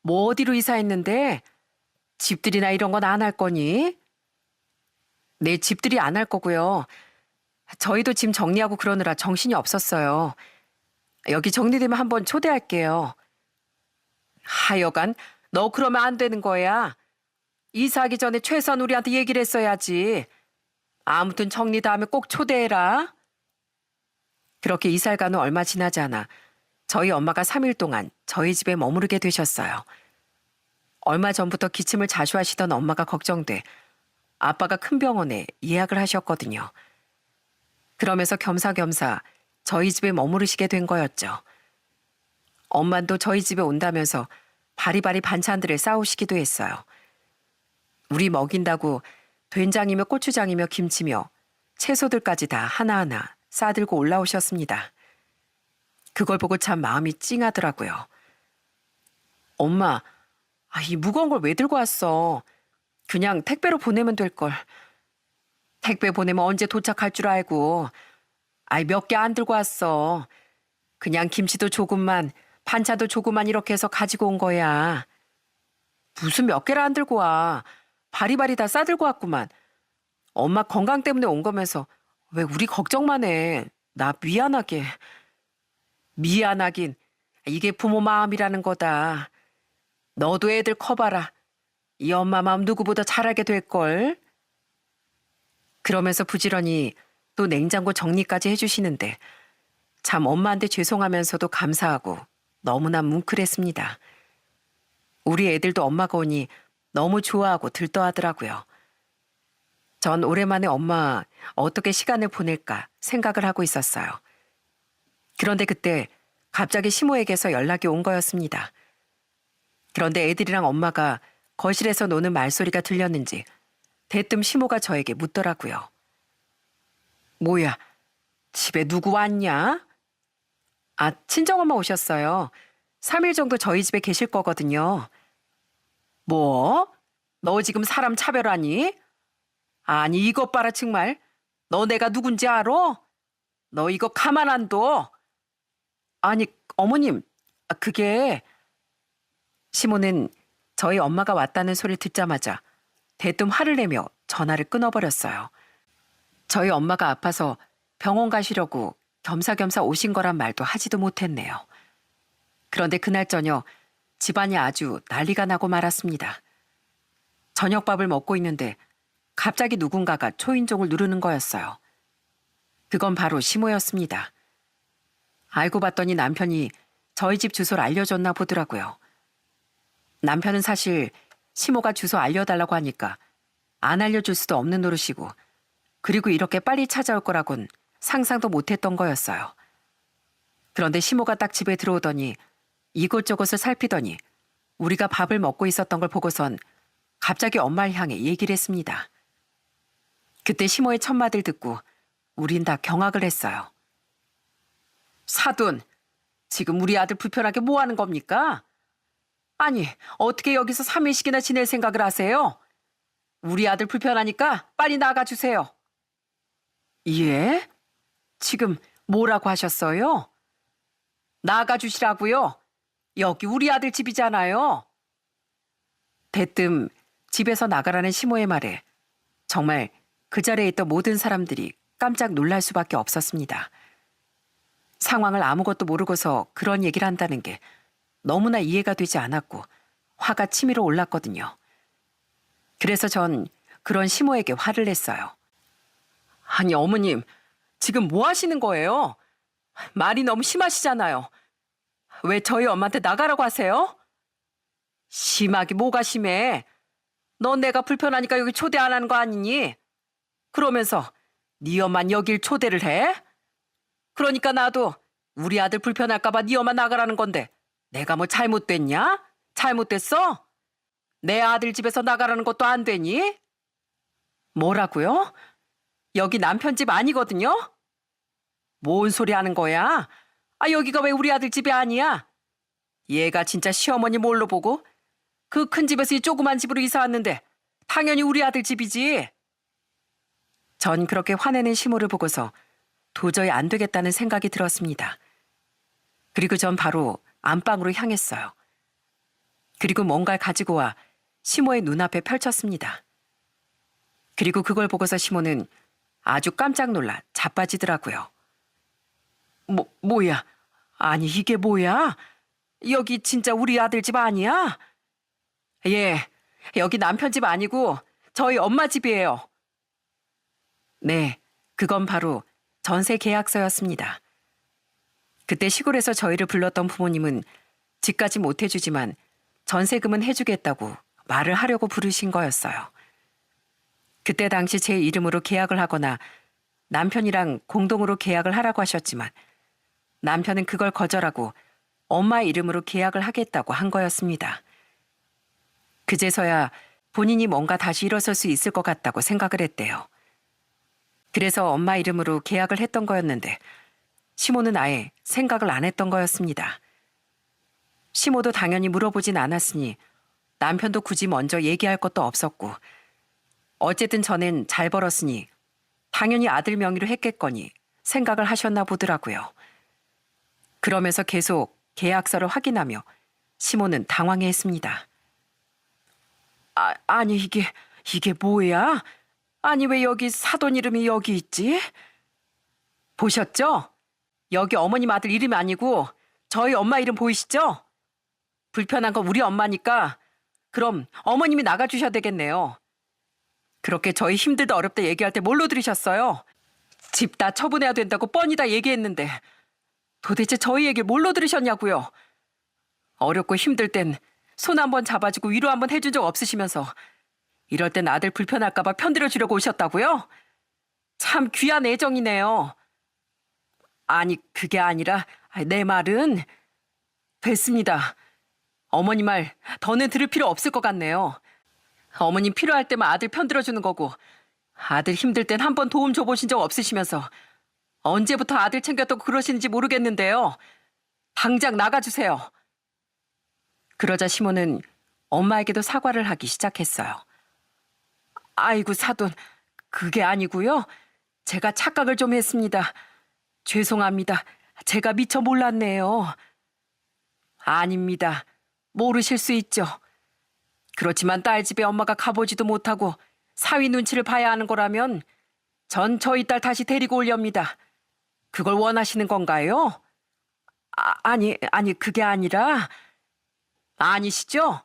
뭐 어디로 이사했는데? 집들이나 이런 건 안 할 거니? 네, 집들이 안 할 거고요. 저희도 짐 정리하고 그러느라 정신이 없었어요. 여기 정리되면 한번 초대할게요. 하여간 너 그러면 안 되는 거야. 이사하기 전에 최소한 우리한테 얘기를 했어야지. 아무튼 정리 다음에 꼭 초대해라. 그렇게 이사를 간 후 얼마 지나지 않아 저희 엄마가 3일 동안 저희 집에 머무르게 되셨어요. 얼마 전부터 기침을 자주 하시던 엄마가 걱정돼 아빠가 큰 병원에 예약을 하셨거든요. 그러면서 겸사겸사 저희 집에 머무르시게 된 거였죠. 엄마도 저희 집에 온다면서 바리바리 반찬들을 싸우시기도 했어요. 우리 먹인다고 된장이며 고추장이며 김치며 채소들까지 다 하나하나 싸들고 올라오셨습니다. 그걸 보고 참 마음이 찡하더라고요. 엄마, 이 무거운 걸 왜 들고 왔어? 그냥 택배로 보내면 될걸. 택배 보내면 언제 도착할 줄 알고. 몇 개 안 들고 왔어. 그냥 김치도 조금만, 반찬도 조금만 이렇게 해서 가지고 온 거야. 무슨 몇 개를 안 들고 와. 바리바리 다 싸들고 왔구만. 엄마 건강 때문에 온 거면서 왜 우리 걱정만 해. 나 미안하게. 미안하긴. 이게 부모 마음이라는 거다. 너도 애들 커봐라. 이 엄마 마음 누구보다 잘하게 될걸. 그러면서 부지런히 또 냉장고 정리까지 해주시는데 참 엄마한테 죄송하면서도 감사하고 너무나 뭉클했습니다. 우리 애들도 엄마가 오니 너무 좋아하고 들떠하더라고요. 전 오랜만에 엄마 어떻게 시간을 보낼까 생각을 하고 있었어요. 그런데 그때 갑자기 시모에게서 연락이 온 거였습니다. 그런데 애들이랑 엄마가 거실에서 노는 말소리가 들렸는지 대뜸 시모가 저에게 묻더라고요. 뭐야, 집에 누구 왔냐? 친정엄마 오셨어요. 3일 정도 저희 집에 계실 거거든요. 뭐? 너 지금 사람 차별하니? 아니 이것 봐라 정말. 너 내가 누군지 알아? 너 이거 가만 안 둬. 아니 어머님, 그게... 시모는 저희 엄마가 왔다는 소리를 듣자마자 대뜸 화를 내며 전화를 끊어버렸어요. 저희 엄마가 아파서 병원 가시려고 겸사겸사 오신 거란 말도 하지도 못했네요. 그런데 그날 저녁 집안이 아주 난리가 나고 말았습니다. 저녁밥을 먹고 있는데 갑자기 누군가가 초인종을 누르는 거였어요. 그건 바로 시모였습니다. 알고 봤더니 남편이 저희 집 주소를 알려줬나 보더라고요. 남편은 사실 시모가 주소 알려달라고 하니까 안 알려줄 수도 없는 노릇이고 그리고 이렇게 빨리 찾아올 거라곤 상상도 못했던 거였어요. 그런데 시모가 딱 집에 들어오더니 이곳저곳을 살피더니 우리가 밥을 먹고 있었던 걸 보고선 갑자기 엄마를 향해 얘기를 했습니다. 그때 시모의 첫마디를 듣고 우린 다 경악을 했어요. 사돈, 지금 우리 아들 불편하게 뭐 하는 겁니까? 아니, 어떻게 여기서 3일씩이나 지낼 생각을 하세요? 우리 아들 불편하니까 빨리 나가주세요. 예? 지금 뭐라고 하셨어요? 나가주시라고요? 여기 우리 아들 집이잖아요. 대뜸 집에서 나가라는 시모의 말에 정말 그 자리에 있던 모든 사람들이 깜짝 놀랄 수밖에 없었습니다. 상황을 아무것도 모르고서 그런 얘기를 한다는 게 너무나 이해가 되지 않았고 화가 치밀어 올랐거든요. 그래서 전 그런 시모에게 화를 냈어요. 아니 어머님, 지금 뭐 하시는 거예요? 말이 너무 심하시잖아요. 왜 저희 엄마한테 나가라고 하세요? 심하게 뭐가 심해? 넌 내가 불편하니까 여기 초대 안 하는 거 아니니? 그러면서 네 엄만 여길 초대를 해? 그러니까 나도 우리 아들 불편할까 봐 네 엄마 나가라는 건데 내가 뭐 잘못됐냐? 잘못됐어? 내 아들 집에서 나가라는 것도 안 되니? 뭐라고요? 여기 남편 집 아니거든요? 뭔 소리 하는 거야? 아, 여기가 왜 우리 아들 집이 아니야? 얘가 진짜 시어머니 뭘로 보고? 그 큰 집에서 이 조그만 집으로 이사 왔는데 당연히 우리 아들 집이지. 전 그렇게 화내는 시모를 보고서 도저히 안 되겠다는 생각이 들었습니다. 그리고 전 바로 안방으로 향했어요. 그리고 뭔가를 가지고 와 시모의 눈앞에 펼쳤습니다. 그리고 그걸 보고서 시모는 아주 깜짝 놀라 자빠지더라고요. 뭐야? 아니 이게 뭐야? 여기 진짜 우리 아들 집 아니야? 예, 여기 남편 집 아니고 저희 엄마 집이에요. 네, 그건 바로 전세 계약서였습니다. 그때 시골에서 저희를 불렀던 부모님은 집까지 못 해주지만 전세금은 해주겠다고 말을 하려고 부르신 거였어요. 그때 당시 제 이름으로 계약을 하거나 남편이랑 공동으로 계약을 하라고 하셨지만 남편은 그걸 거절하고 엄마 이름으로 계약을 하겠다고 한 거였습니다. 그제서야 본인이 뭔가 다시 일어설 수 있을 것 같다고 생각을 했대요. 그래서 엄마 이름으로 계약을 했던 거였는데 시모는 아예 생각을 안 했던 거였습니다. 시모도 당연히 물어보진 않았으니 남편도 굳이 먼저 얘기할 것도 없었고 어쨌든 전엔 잘 벌었으니 당연히 아들 명의로 했겠거니 생각을 하셨나 보더라고요. 그러면서 계속 계약서를 확인하며 시모는 당황해했습니다. 아니 이게 뭐야? 아니 왜 여기 사돈 이름이 여기 있지? 보셨죠? 여기 어머님 아들 이름이 아니고 저희 엄마 이름 보이시죠? 불편한 건 우리 엄마니까 그럼 어머님이 나가주셔야 되겠네요. 그렇게 저희 힘들다 어렵다 얘기할 때 뭘로 들으셨어요? 집 다 처분해야 된다고 뻔히 다 얘기했는데 도대체 저희 얘기를 뭘로 들으셨냐고요? 어렵고 힘들 땐 손 한번 잡아주고 위로 한번 해준 적 없으시면서 이럴 땐 아들 불편할까 봐 편들어 주려고 오셨다고요? 참 귀한 애정이네요. 아니 그게 아니라 내 말은 됐습니다. 어머니 말 더는 들을 필요 없을 것 같네요. 어머님 필요할 때만 아들 편들어 주는 거고 아들 힘들 땐 한 번 도움 줘보신 적 없으시면서 언제부터 아들 챙겼다고 그러시는지 모르겠는데요. 당장 나가주세요. 그러자 시모는 엄마에게도 사과를 하기 시작했어요. 아이고 사돈, 그게 아니고요. 제가 착각을 좀 했습니다. 죄송합니다. 제가 미처 몰랐네요. 아닙니다. 모르실 수 있죠. 그렇지만 딸 집에 엄마가 가보지도 못하고 사위 눈치를 봐야 하는 거라면 전 저희 딸 다시 데리고 오렵니다. 그걸 원하시는 건가요? 아니 그게 아니라 아니시죠?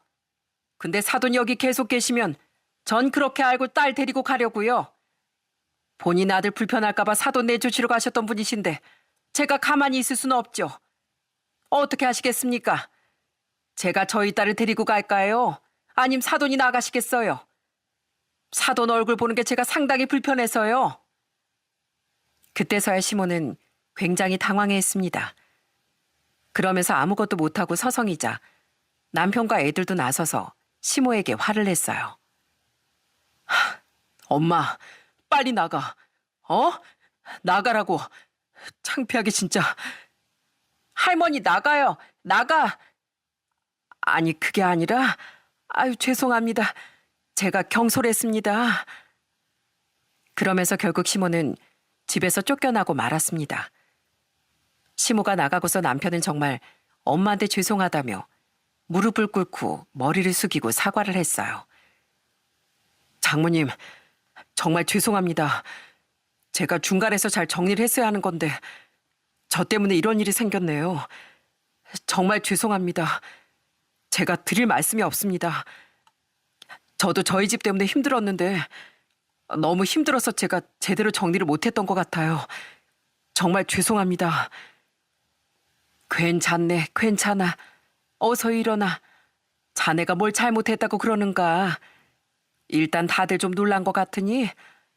근데 사돈 여기 계속 계시면 전 그렇게 알고 딸 데리고 가려고요. 본인 아들 불편할까 봐 사돈 내조치러 가셨던 분이신데 제가 가만히 있을 수는 없죠. 어떻게 하시겠습니까? 제가 저희 딸을 데리고 갈까요? 아님 사돈이 나가시겠어요? 사돈 얼굴 보는 게 제가 상당히 불편해서요. 그때서야 시모는 굉장히 당황해했습니다. 그러면서 아무것도 못하고 서성이자 남편과 애들도 나서서 시모에게 화를 냈어요. 엄마, 빨리 나가. 어? 나가라고. 창피하게 진짜. 할머니 나가요. 나가. 아니 그게 아니라 아유 죄송합니다. 제가 경솔했습니다. 그러면서 결국 시모는 집에서 쫓겨나고 말았습니다. 시모가 나가고서 남편은 정말 엄마한테 죄송하다며 무릎을 꿇고 머리를 숙이고 사과를 했어요. 장모님, 정말 죄송합니다. 제가 중간에서 잘 정리를 했어야 하는 건데 저 때문에 이런 일이 생겼네요. 정말 죄송합니다. 제가 드릴 말씀이 없습니다. 저도 저희 집 때문에 힘들었는데 너무 힘들어서 제가 제대로 정리를 못했던 것 같아요. 정말 죄송합니다. 괜찮네, 괜찮아. 어서 일어나. 자네가 뭘 잘못했다고 그러는가. 일단 다들 좀 놀란 것 같으니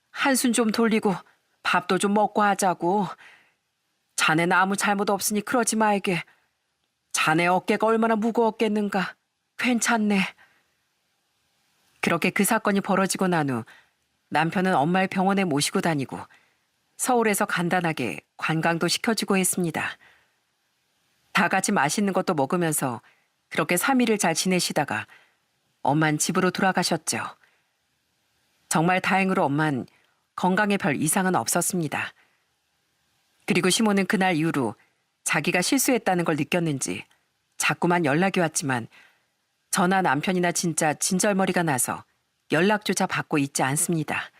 한숨 좀 돌리고 밥도 좀 먹고 하자고. 자네는 아무 잘못 없으니 그러지 말게. 자네 어깨가 얼마나 무거웠겠는가. 괜찮네. 그렇게 그 사건이 벌어지고 난 후 남편은 엄마를 병원에 모시고 다니고 서울에서 간단하게 관광도 시켜주고 했습니다. 다 같이 맛있는 것도 먹으면서 그렇게 3일을 잘 지내시다가 엄만 집으로 돌아가셨죠. 정말 다행으로 엄만 건강에 별 이상은 없었습니다. 그리고 시모는 그날 이후로 자기가 실수했다는 걸 느꼈는지 자꾸만 연락이 왔지만 저나 남편이나 진짜 진절머리가 나서 연락조차 받고 있지 않습니다.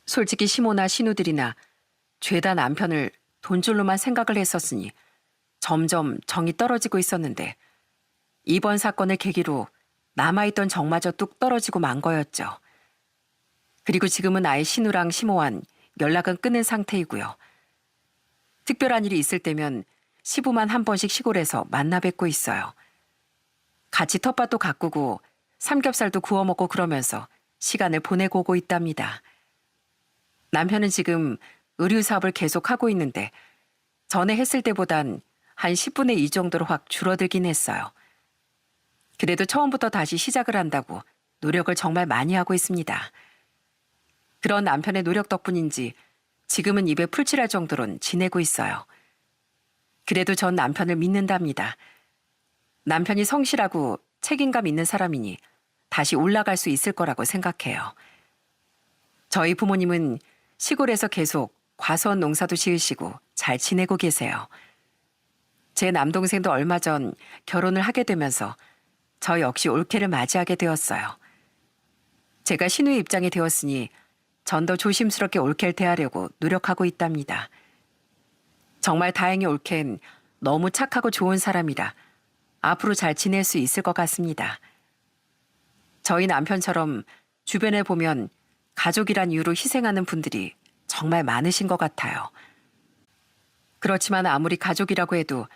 솔직히 시모나 신우들이나 죄다 남편을 돈줄로만 생각을 했었으니 점점 정이 떨어지고 있었는데 이번 사건을 계기로 남아있던 정마저 뚝 떨어지고 만 거였죠. 그리고 지금은 아예 신우랑 시모와는 연락은 끊은 상태이고요. 특별한 일이 있을 때면 시부만 한 번씩 시골에서 만나 뵙고 있어요. 같이 텃밭도 가꾸고 삼겹살도 구워 먹고 그러면서 시간을 보내고 오고 있답니다. 남편은 지금 의류 사업을 계속하고 있는데 전에 했을 때보단 한 10분의 2 정도로 확 줄어들긴 했어요. 그래도 처음부터 다시 시작을 한다고 노력을 정말 많이 하고 있습니다. 그런 남편의 노력 덕분인지 지금은 입에 풀칠할 정도로는 지내고 있어요. 그래도 전 남편을 믿는답니다. 남편이 성실하고 책임감 있는 사람이니 다시 올라갈 수 있을 거라고 생각해요. 저희 부모님은 시골에서 계속 과수원 농사도 지으시고 잘 지내고 계세요. 제 남동생도 얼마 전 결혼을 하게 되면서 저 역시 올케를 맞이하게 되었어요. 제가 신우의 입장이 되었으니 전 더 조심스럽게 올케를 대하려고 노력하고 있답니다. 정말 다행히 올케는 너무 착하고 좋은 사람이라 앞으로 잘 지낼 수 있을 것 같습니다. 저희 남편처럼 주변에 보면 가족이란 이유로 희생하는 분들이 정말 많으신 것 같아요. 그렇지만 아무리 가족이라고 해도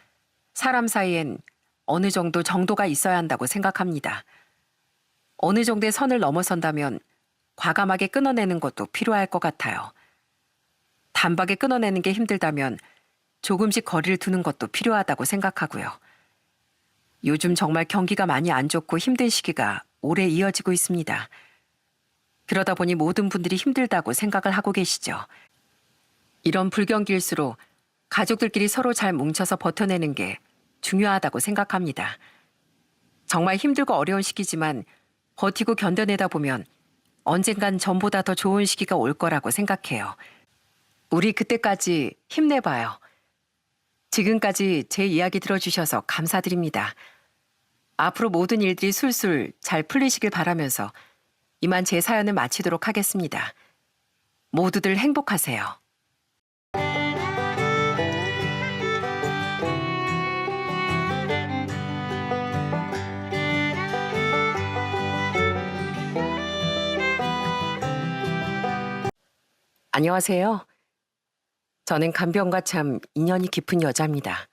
사람 사이엔 어느 정도 정도가 있어야 한다고 생각합니다. 어느 정도의 선을 넘어선다면 과감하게 끊어내는 것도 필요할 것 같아요. 단박에 끊어내는 게 힘들다면 조금씩 거리를 두는 것도 필요하다고 생각하고요. 요즘 정말 경기가 많이 안 좋고 힘든 시기가 오래 이어지고 있습니다. 그러다 보니 모든 분들이 힘들다고 생각을 하고 계시죠. 이런 불경기일수록 가족들끼리 서로 잘 뭉쳐서 버텨내는 게 중요하다고 생각합니다. 정말 힘들고 어려운 시기지만 버티고 견뎌내다 보면 언젠간 전보다 더 좋은 시기가 올 거라고 생각해요. 우리 그때까지 힘내봐요. 지금까지 제 이야기 들어주셔서 감사드립니다. 앞으로 모든 일들이 술술 잘 풀리시길 바라면서 이만 제 사연을 마치도록 하겠습니다. 모두들 행복하세요. 안녕하세요. 저는 간병과 참 인연이 깊은 여자입니다.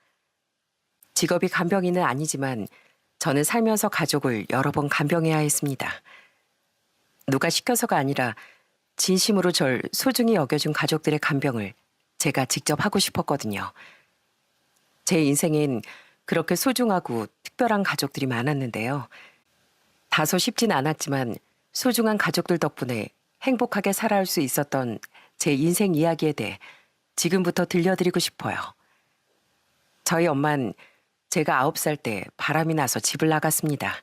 직업이 간병인은 아니지만 저는 살면서 가족을 여러 번 간병해야 했습니다. 누가 시켜서가 아니라 진심으로 절 소중히 여겨준 가족들의 간병을 제가 직접 하고 싶었거든요. 제 인생엔 그렇게 소중하고 특별한 가족들이 많았는데요. 다소 쉽진 않았지만 소중한 가족들 덕분에 행복하게 살아올 수 있었던 제 인생 이야기에 대해 지금부터 들려드리고 싶어요. 저희 엄만 제가 9살 때 바람이 나서 집을 나갔습니다.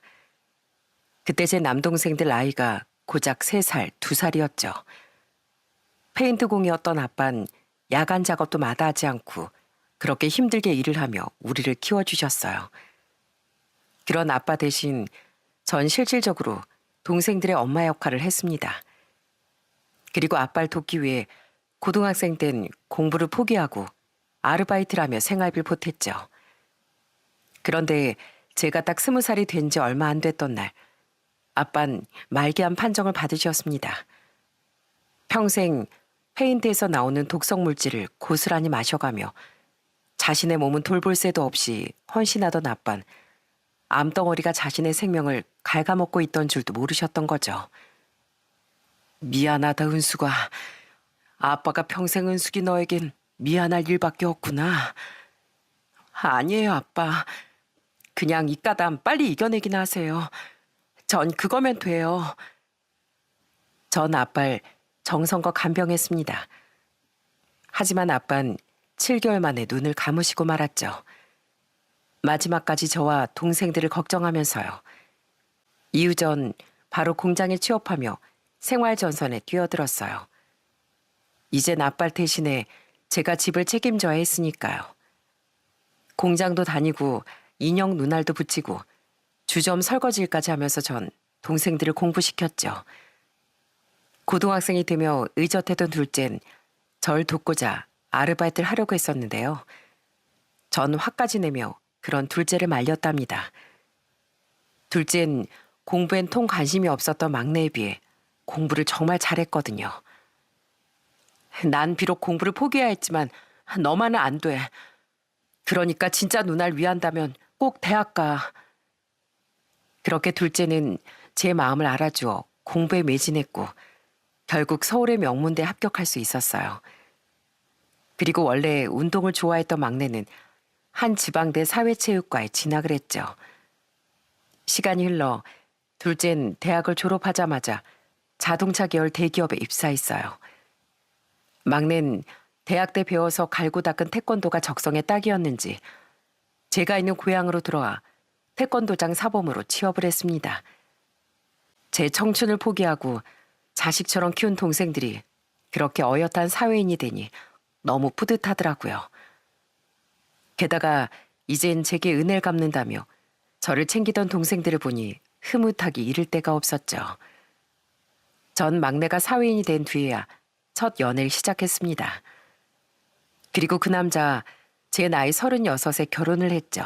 그때 제 남동생들 나이가 고작 3살, 2살이었죠. 페인트공이었던 아빤 야간 작업도 마다하지 않고 그렇게 힘들게 일을 하며 우리를 키워주셨어요. 그런 아빠 대신 전 실질적으로 동생들의 엄마 역할을 했습니다. 그리고 아빠를 돕기 위해 고등학생 땐 공부를 포기하고 아르바이트를 하며 생활비를 보탰죠. 그런데 제가 딱 20살이 된 지 얼마 안 됐던 날, 아빤 말기암 판정을 받으셨습니다. 평생 페인트에서 나오는 독성 물질을 고스란히 마셔가며 자신의 몸은 돌볼 새도 없이 헌신하던 아빤, 암덩어리가 자신의 생명을 갉아먹고 있던 줄도 모르셨던 거죠. 미안하다, 은숙아. 아빠가 평생 은숙이 너에겐 미안할 일밖에 없구나. 아니에요, 아빠. 그냥 이까담 빨리 이겨내기나 하세요. 전 그거면 돼요. 전 아빠를 정성껏 간병했습니다. 하지만 아빤 7개월 만에 눈을 감으시고 말았죠. 마지막까지 저와 동생들을 걱정하면서요. 이후 전 바로 공장에 취업하며 생활전선에 뛰어들었어요. 이젠 아빠 대신에 제가 집을 책임져야 했으니까요. 공장도 다니고 인형 눈알도 붙이고 주점 설거지일까지 하면서 전 동생들을 공부시켰죠. 고등학생이 되며 의젓해던 둘째는 절 돕고자 아르바이트를 하려고 했었는데요. 전 화까지 내며 그런 둘째를 말렸답니다. 둘째는 공부엔 통 관심이 없었던 막내에 비해 공부를 정말 잘했거든요. 난 비록 공부를 포기해야 했지만 너만은 안 돼. 그러니까 진짜 누나를 위한다면 꼭 대학 가. 그렇게 둘째는 제 마음을 알아주어 공부에 매진했고 결국 서울의 명문대에 합격할 수 있었어요. 그리고 원래 운동을 좋아했던 막내는 한 지방대 사회체육과에 진학을 했죠. 시간이 흘러 둘째는 대학을 졸업하자마자 자동차 계열 대기업에 입사했어요. 막내는 대학 때 배워서 갈고 닦은 태권도가 적성에 딱이었는지 제가 있는 고향으로 들어와 태권도장 사범으로 취업을 했습니다. 제 청춘을 포기하고 자식처럼 키운 동생들이 그렇게 어엿한 사회인이 되니 너무 뿌듯하더라고요. 게다가 이젠 제게 은혜를 갚는다며 저를 챙기던 동생들을 보니 흐뭇하기 이를 데가 없었죠. 전 막내가 사회인이 된 뒤에야 첫 연애를 시작했습니다. 그리고 그 남자 제 나이 36에 결혼을 했죠.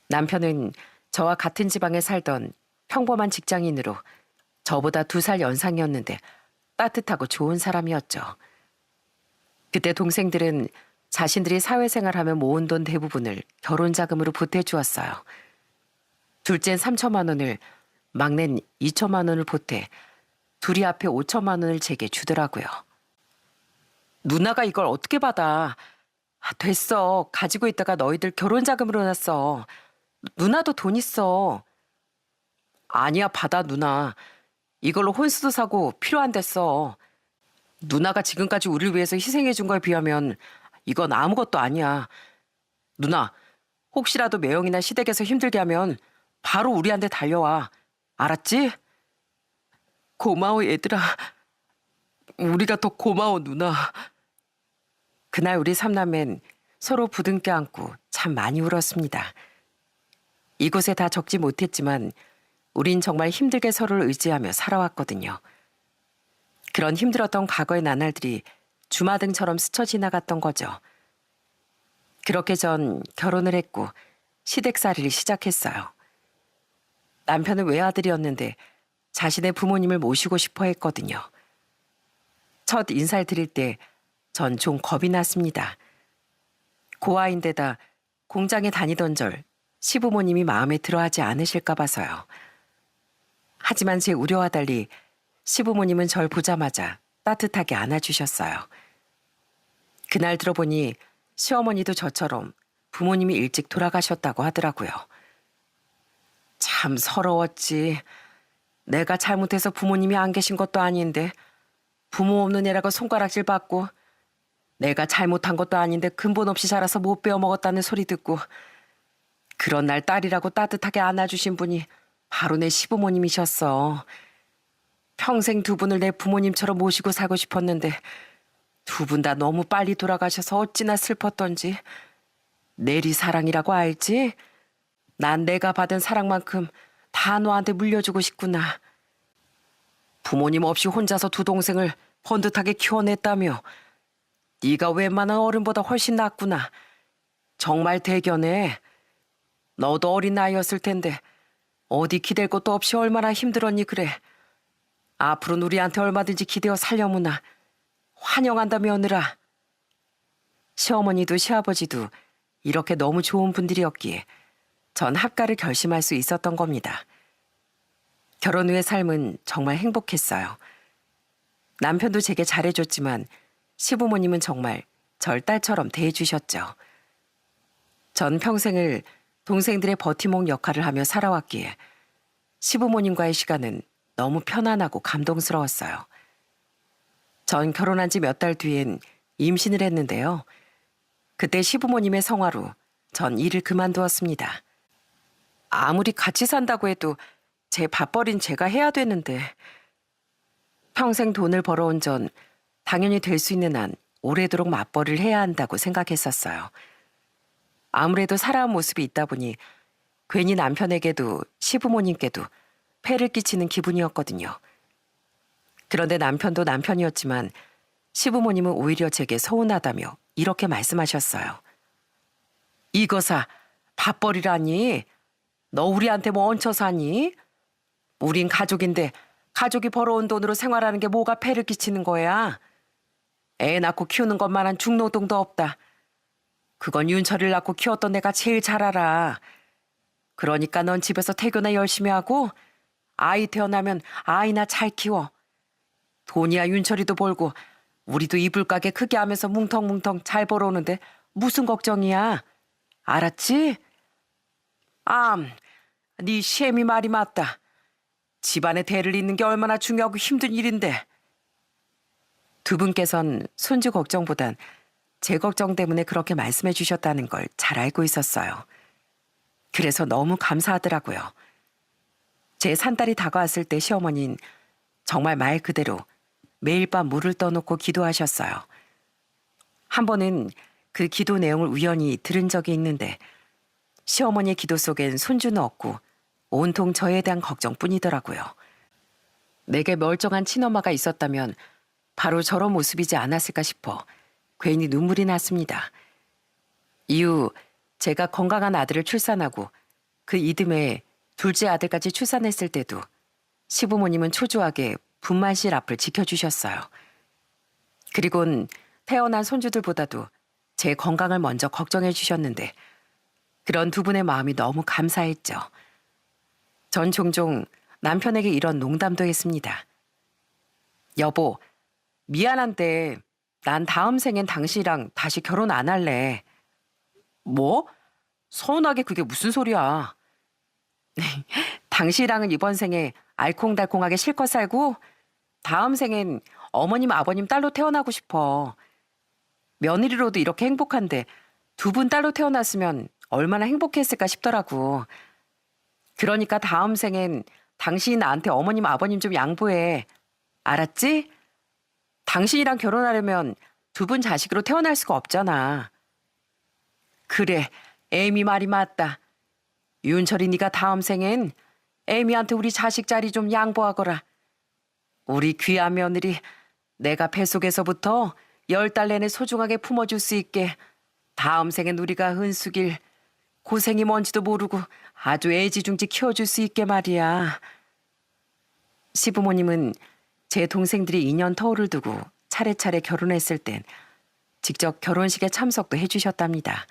남편은 저와 같은 지방에 살던 평범한 직장인으로 저보다 2살 연상이었는데 따뜻하고 좋은 사람이었죠. 그때 동생들은 자신들이 사회생활하며 모은 돈 대부분을 결혼 자금으로 보태주었어요. 둘째는 3천만 원을, 막내는 2천만 원을 보태 둘이 앞에 5천만 원을 제게 주더라고요. 누나가 이걸 어떻게 받아? 됐어. 가지고 있다가 너희들 결혼 자금으로 놨어. 누나도 돈 있어. 아니야, 받아, 누나. 이걸로 혼수도 사고 필요한 데 써. 누나가 지금까지 우리를 위해서 희생해 준 거에 비하면 이건 아무것도 아니야. 누나, 혹시라도 매형이나 시댁에서 힘들게 하면 바로 우리한테 달려와. 알았지? 고마워, 얘들아. 우리가 더 고마워, 누나. 그날 우리 삼남매는 서로 부둥켜 안고 참 많이 울었습니다. 이곳에 다 적지 못했지만 우린 정말 힘들게 서로를 의지하며 살아왔거든요. 그런 힘들었던 과거의 나날들이 주마등처럼 스쳐 지나갔던 거죠. 그렇게 전 결혼을 했고 시댁살이를 시작했어요. 남편은 외아들이었는데 자신의 부모님을 모시고 싶어 했거든요. 첫 인사를 드릴 때 전 좀 겁이 났습니다. 고아인데다 공장에 다니던 절 시부모님이 마음에 들어하지 않으실까 봐서요. 하지만 제 우려와 달리 시부모님은 절 보자마자 따뜻하게 안아주셨어요. 그날 들어보니 시어머니도 저처럼 부모님이 일찍 돌아가셨다고 하더라고요. 참 서러웠지. 내가 잘못해서 부모님이 안 계신 것도 아닌데 부모 없는 애라고 손가락질 받고 내가 잘못한 것도 아닌데 근본 없이 자라서 못 배워 먹었다는 소리 듣고 그런 날 딸이라고 따뜻하게 안아주신 분이 바로 내 시부모님이셨어. 평생 두 분을 내 부모님처럼 모시고 살고 싶었는데 두 분 다 너무 빨리 돌아가셔서 어찌나 슬펐던지. 내리사랑이라고 알지? 난 내가 받은 사랑만큼 다 너한테 물려주고 싶구나. 부모님 없이 혼자서 두 동생을 번듯하게 키워냈다며. 네가 웬만한 어른보다 훨씬 낫구나. 정말 대견해. 너도 어린 나이였을 텐데 어디 기댈 것도 없이 얼마나 힘들었니 그래. 앞으로는 우리한테 얼마든지 기대어 살려무나. 환영한다 며느라. 시어머니도 시아버지도 이렇게 너무 좋은 분들이었기에 전 합가를 결심할 수 있었던 겁니다. 결혼 후의 삶은 정말 행복했어요. 남편도 제게 잘해줬지만 시부모님은 정말 절 딸처럼 대해주셨죠. 전 평생을 동생들의 버팀목 역할을 하며 살아왔기에 시부모님과의 시간은 너무 편안하고 감동스러웠어요. 전 결혼한 지 몇 달 뒤엔 임신을 했는데요. 그때 시부모님의 성화로 전 일을 그만두었습니다. 아무리 같이 산다고 해도 제 밥벌이는 제가 해야 되는데 평생 돈을 벌어온 전 당연히 될 수 있는 한 오래도록 맞벌이를 해야 한다고 생각했었어요. 아무래도 살아온 모습이 있다 보니 괜히 남편에게도 시부모님께도 폐를 끼치는 기분이었거든요. 그런데 남편도 남편이었지만 시부모님은 오히려 제게 서운하다며 이렇게 말씀하셨어요. 이거사 밥벌이라니? 너 우리한테 뭐 얹혀 사니? 우린 가족인데 가족이 벌어온 돈으로 생활하는 게 뭐가 폐를 끼치는 거야? 애 낳고 키우는 것만한 중노동도 없다. 그건 윤철이를 낳고 키웠던 내가 제일 잘 알아. 그러니까 넌 집에서 태교나 열심히 하고 아이 태어나면 아이나 잘 키워. 돈이야 윤철이도 벌고 우리도 이불 가게 크게 하면서 뭉텅뭉텅 잘 벌어오는데 무슨 걱정이야. 알았지? 네 시애미 말이 맞다. 집안의 대를 잇는 게 얼마나 중요하고 힘든 일인데. 두 분께선 손주 걱정보단 제 걱정 때문에 그렇게 말씀해 주셨다는 걸 잘 알고 있었어요. 그래서 너무 감사하더라고요. 제 산딸이 다가왔을 때 시어머니는 정말 말 그대로 매일 밤 물을 떠놓고 기도하셨어요. 한 번은 그 기도 내용을 우연히 들은 적이 있는데 시어머니의 기도 속엔 손주는 없고 온통 저에 대한 걱정뿐이더라고요. 내게 멀쩡한 친엄마가 있었다면 바로 저런 모습이지 않았을까 싶어 괜히 눈물이 났습니다. 이후 제가 건강한 아들을 출산하고 그 이듬해 둘째 아들까지 출산했을 때도 시부모님은 초조하게 분만실 앞을 지켜주셨어요. 그리곤 태어난 손주들보다도 제 건강을 먼저 걱정해 주셨는데 그런 두 분의 마음이 너무 감사했죠. 전 종종 남편에게 이런 농담도 했습니다. 여보, 미안한데 난 다음 생엔 당신이랑 다시 결혼 안 할래. 뭐? 서운하게 그게 무슨 소리야. 당신이랑은 이번 생에 알콩달콩하게 실컷 살고 다음 생엔 어머님 아버님 딸로 태어나고 싶어. 며느리로도 이렇게 행복한데 두 분 딸로 태어났으면 얼마나 행복했을까 싶더라고. 그러니까 다음 생엔 당신이 나한테 어머님 아버님 좀 양보해. 알았지? 당신이랑 결혼하려면 두 분 자식으로 태어날 수가 없잖아. 그래, 애미 말이 맞다. 윤철이 네가 다음 생엔 애미한테 우리 자식 자리 좀 양보하거라. 우리 귀한 며느리 내가 뱃속에서부터 10달 내내 소중하게 품어줄 수 있게 다음 생엔 우리가 은숙일 고생이 뭔지도 모르고 아주 애지중지 키워줄 수 있게 말이야. 시부모님은 제 동생들이 2년 터울을 두고 차례차례 결혼했을 땐 직접 결혼식에 참석도 해주셨답니다.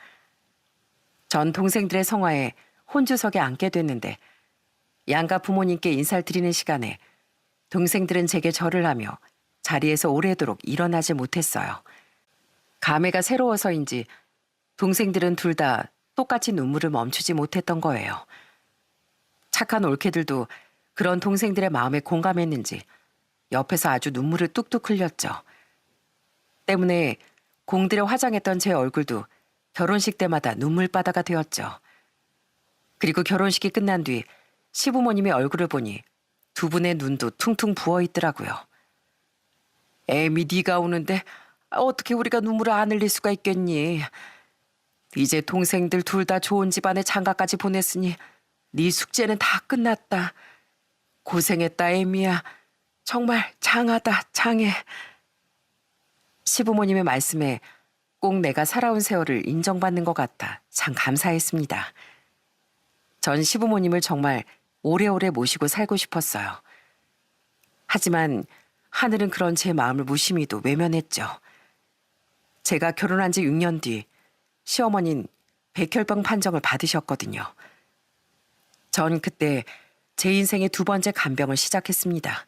전 동생들의 성화에 혼주석에 앉게 됐는데 양가 부모님께 인사를 드리는 시간에 동생들은 제게 절을 하며 자리에서 오래도록 일어나지 못했어요. 감회가 새로워서인지 동생들은 둘 다 똑같이 눈물을 멈추지 못했던 거예요. 착한 올케들도 그런 동생들의 마음에 공감했는지 옆에서 아주 눈물을 뚝뚝 흘렸죠. 때문에 공들여 화장했던 제 얼굴도 결혼식 때마다 눈물바다가 되었죠. 그리고 결혼식이 끝난 뒤 시부모님의 얼굴을 보니 두 분의 눈도 퉁퉁 부어 있더라고요. 애미 네가 우는데 어떻게 우리가 눈물을 안 흘릴 수가 있겠니? 이제 동생들 둘 다 좋은 집안에 장가까지 보냈으니 네 숙제는 다 끝났다. 고생했다 애미야. 정말 장하다 장해. 시부모님의 말씀에 꼭 내가 살아온 세월을 인정받는 것 같아 참 감사했습니다. 전 시부모님을 정말 오래오래 모시고 살고 싶었어요. 하지만 하늘은 그런 제 마음을 무심히도 외면했죠. 제가 결혼한 지 6년 뒤 시어머니는 백혈병 판정을 받으셨거든요. 전 그때 제 인생의 두 번째 간병을 시작했습니다.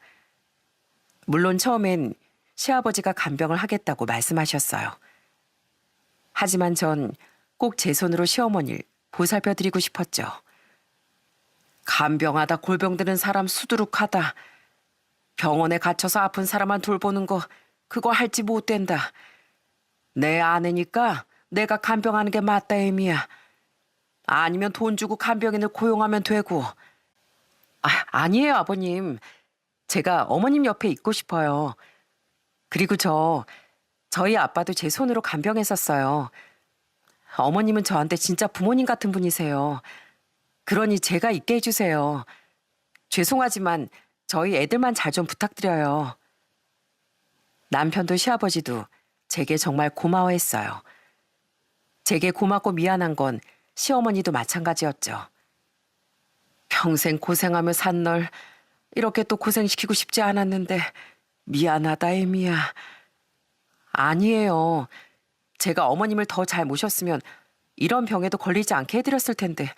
물론 처음엔 시아버지가 간병을 하겠다고 말씀하셨어요. 하지만 전 꼭 제 손으로 시어머니를 보살펴 드리고 싶었죠. 간병하다 골병 드는 사람 수두룩하다. 병원에 갇혀서 아픈 사람만 돌보는 거 그거 할지 못 된다. 내 아내니까 내가 간병하는 게 맞다 애미야. 아니면 돈 주고 간병인을 고용하면 되고. 아니에요 아버님. 제가 어머님 옆에 있고 싶어요. 그리고 저희 아빠도 제 손으로 간병했었어요. 어머님은 저한테 진짜 부모님 같은 분이세요. 그러니 제가 있게 해주세요. 죄송하지만 저희 애들만 잘 좀 부탁드려요. 남편도 시아버지도 제게 정말 고마워했어요. 제게 고맙고 미안한 건 시어머니도 마찬가지였죠. 평생 고생하며 산 널 이렇게 또 고생시키고 싶지 않았는데 미안하다 애미야. 아니에요. 제가 어머님을 더 잘 모셨으면 이런 병에도 걸리지 않게 해드렸을 텐데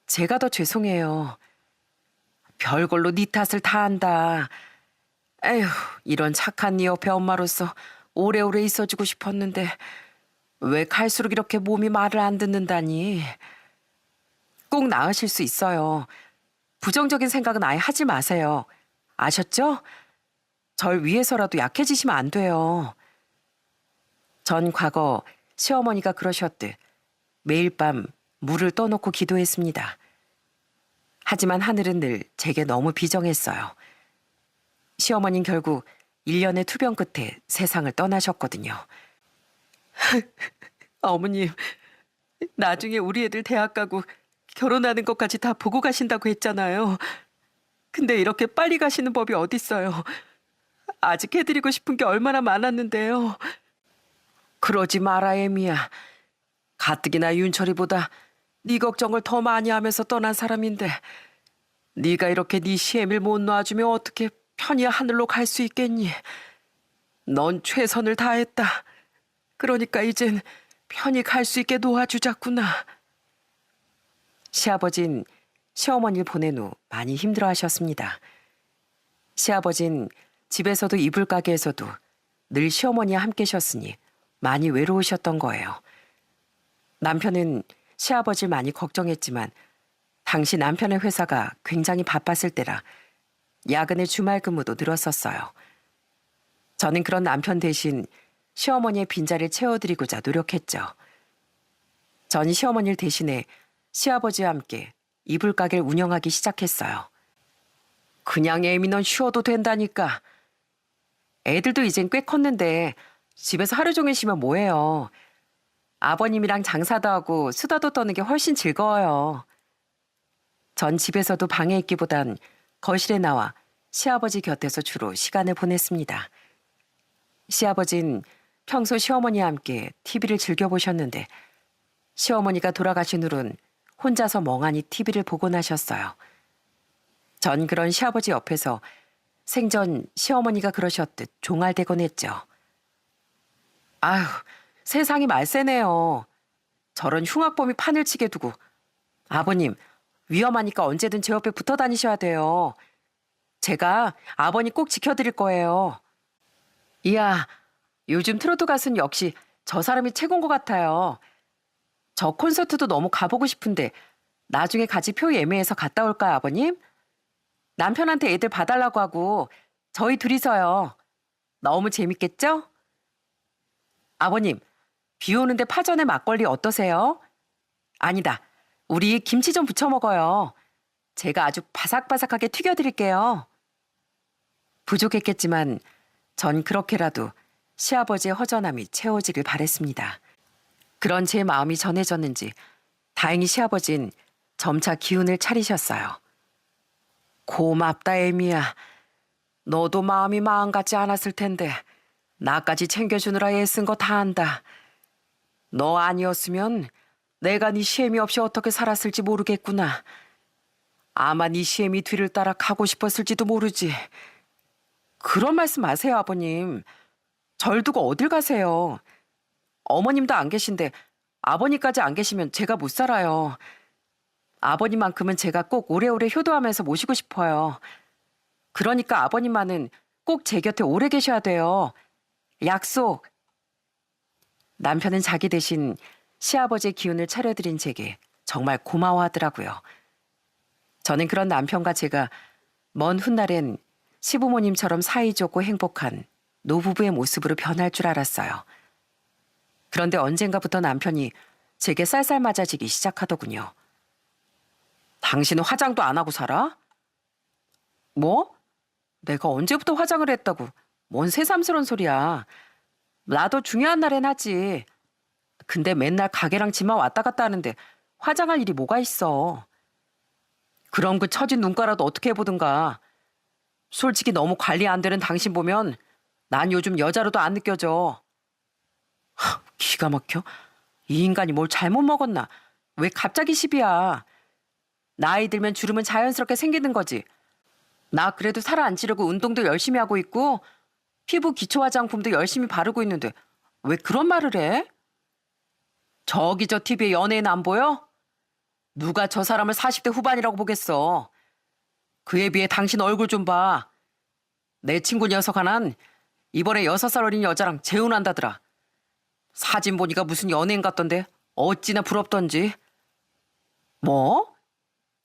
제가 더 죄송해요. 별걸로 네 탓을 다 한다. 에휴, 이런 착한 네 옆에 엄마로서 오래오래 있어주고 싶었는데 왜 갈수록 이렇게 몸이 말을 안 듣는다니. 꼭 나으실 수 있어요. 부정적인 생각은 아예 하지 마세요. 아셨죠? 절 위해서라도 약해지시면 안 돼요. 전 과거 시어머니가 그러셨듯 매일 밤 물을 떠놓고 기도했습니다. 하지만 하늘은 늘 제게 너무 비정했어요. 시어머니는 결국 1년의 투병 끝에 세상을 떠나셨거든요. 어머님, 나중에 우리 애들 대학 가고 결혼하는 것까지 다 보고 가신다고 했잖아요. 근데 이렇게 빨리 가시는 법이 어딨어요. 아직 해드리고 싶은 게 얼마나 많았는데요. 그러지 마라 애미야. 가뜩이나 윤철이보다 네 걱정을 더 많이 하면서 떠난 사람인데 네가 이렇게 네 시애미를 못 놔주면 어떻게 편히 하늘로 갈 수 있겠니? 넌 최선을 다했다. 그러니까 이젠 편히 갈 수 있게 도와주자꾸나. 시아버진 시어머니를 보낸 후 많이 힘들어하셨습니다. 시아버진 집에서도 이불 가게에서도 늘 시어머니와 함께 쉬었으니 많이 외로우셨던 거예요. 남편은 시아버지를 많이 걱정했지만 당시 남편의 회사가 굉장히 바빴을 때라 야근의 주말 근무도 늘었었어요. 저는 그런 남편 대신 시어머니의 빈자리를 채워드리고자 노력했죠. 전 시어머니를 대신해 시아버지와 함께 이불 가게를 운영하기 시작했어요. 그냥 애미 넌 쉬어도 된다니까. 애들도 이젠 꽤 컸는데 집에서 하루 종일 쉬면 뭐해요. 아버님이랑 장사도 하고 수다도 떠는 게 훨씬 즐거워요. 전 집에서도 방에 있기보단 거실에 나와 시아버지 곁에서 주로 시간을 보냈습니다. 시아버진 평소 시어머니와 함께 TV를 즐겨보셨는데 시어머니가 돌아가신 후론 혼자서 멍하니 TV를 보곤 하셨어요. 전 그런 시아버지 옆에서 생전 시어머니가 그러셨듯 종알대곤 했죠. 아휴, 세상이 말세네요. 저런 흉악범이 판을 치게 두고. 아버님, 위험하니까 언제든 제 옆에 붙어 다니셔야 돼요. 제가 아버님 꼭 지켜드릴 거예요. 이야, 요즘 트로트 가수는 역시 저 사람이 최고인 것 같아요. 저 콘서트도 너무 가보고 싶은데 나중에 같이 표 예매해서 갔다 올까요, 아버님? 남편한테 애들 봐달라고 하고 저희 둘이서요. 너무 재밌겠죠? 아버님, 비 오는데 파전에 막걸리 어떠세요? 아니다. 우리 김치 좀 부쳐 먹어요. 제가 아주 바삭바삭하게 튀겨드릴게요. 부족했겠지만 전 그렇게라도 시아버지의 허전함이 채워지길 바랬습니다. 그런 제 마음이 전해졌는지 다행히 시아버진 점차 기운을 차리셨어요. 고맙다, 애미야. 너도 마음이 마음 같지 않았을 텐데 나까지 챙겨주느라 애쓴 거 다 안다. 너 아니었으면 내가 네 시애미 없이 어떻게 살았을지 모르겠구나. 아마 네 시애미 뒤를 따라 가고 싶었을지도 모르지. 그런 말씀 마세요, 아버님. 절 두고 어딜 가세요. 어머님도 안 계신데 아버님까지 안 계시면 제가 못 살아요. 아버님만큼은 제가 꼭 오래오래 효도하면서 모시고 싶어요. 그러니까 아버님만은 꼭 제 곁에 오래 계셔야 돼요. 약속. 남편은 자기 대신 시아버지의 기운을 차려드린 제게 정말 고마워하더라고요. 저는 그런 남편과 제가 먼 훗날엔 시부모님처럼 사이좋고 행복한 노부부의 모습으로 변할 줄 알았어요. 그런데 언젠가부터 남편이 제게 쌀쌀맞아지기 시작하더군요. 당신은 화장도 안 하고 살아? 뭐? 내가 언제부터 화장을 했다고? 뭔 새삼스런 소리야. 나도 중요한 날엔 하지. 근데 맨날 가게랑 집만 왔다 갔다 하는데 화장할 일이 뭐가 있어. 그럼 그 처진 눈가라도 어떻게 해보든가. 솔직히 너무 관리 안 되는 당신 보면 난 요즘 여자로도 안 느껴져. 기가 막혀. 이 인간이 뭘 잘못 먹었나? 왜 갑자기 시비야? 나이 들면 주름은 자연스럽게 생기는 거지. 나 그래도 살 안 찌려고 운동도 열심히 하고 있고 피부 기초 화장품도 열심히 바르고 있는데 왜 그런 말을 해? 저기 저 TV에 연예인 안 보여? 누가 저 사람을 40대 후반이라고 보겠어. 그에 비해 당신 얼굴 좀 봐. 내 친구 녀석 하나는 이번에 6살 어린 여자랑 재혼한다더라. 사진 보니까 무슨 연예인 같던데 어찌나 부럽던지. 뭐?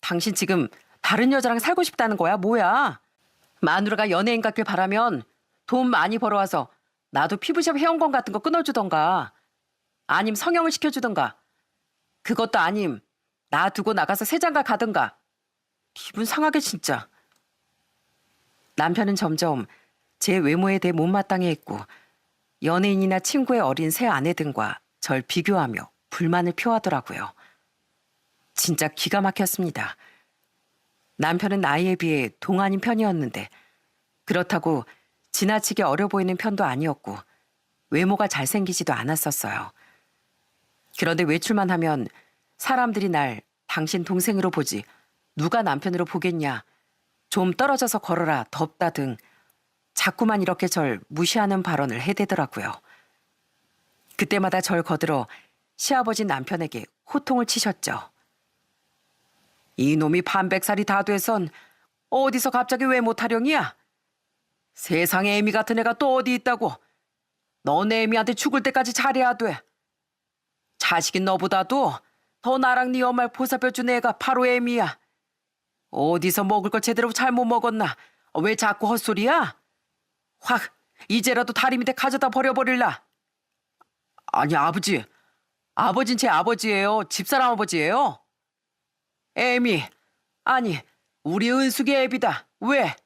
당신 지금 다른 여자랑 살고 싶다는 거야? 뭐야? 마누라가 연예인 같길 바라면 돈 많이 벌어와서 나도 피부샵 회원권 같은 거 끊어주던가. 아님 성형을 시켜주던가. 그것도 아님 나 두고 나가서 새장가 가든가. 기분 상하게 진짜. 남편은 점점 제 외모에 대해 못마땅해했고 연예인이나 친구의 어린 새 아내 등과 절 비교하며 불만을 표하더라고요. 진짜 기가 막혔습니다. 남편은 나이에 비해 동안인 편이었는데 그렇다고 지나치게 어려 보이는 편도 아니었고 외모가 잘생기지도 않았었어요. 그런데 외출만 하면 사람들이 날 당신 동생으로 보지 누가 남편으로 보겠냐. 좀 떨어져서 걸어라 덥다 등 자꾸만 이렇게 절 무시하는 발언을 해대더라고요. 그때마다 절 거들어 시아버지 남편에게 호통을 치셨죠. 이놈이 반백살이 다 돼선 어디서 갑자기 외모 타령이야? 세상에 애미 같은 애가 또 어디 있다고. 너네 애미한테 죽을 때까지 잘해야 돼. 자식인 너보다도 더 나랑 네 엄마를 보살펴준 애가 바로 애미야. 어디서 먹을 걸 제대로 잘못 먹었나? 왜 자꾸 헛소리야? 확 이제라도 다리 밑에 가져다 버려버릴라. 아니 아버지. 아버진 제 아버지예요. 집사람 아버지예요. 애미. 아니 우리 은숙이 애비다. 왜?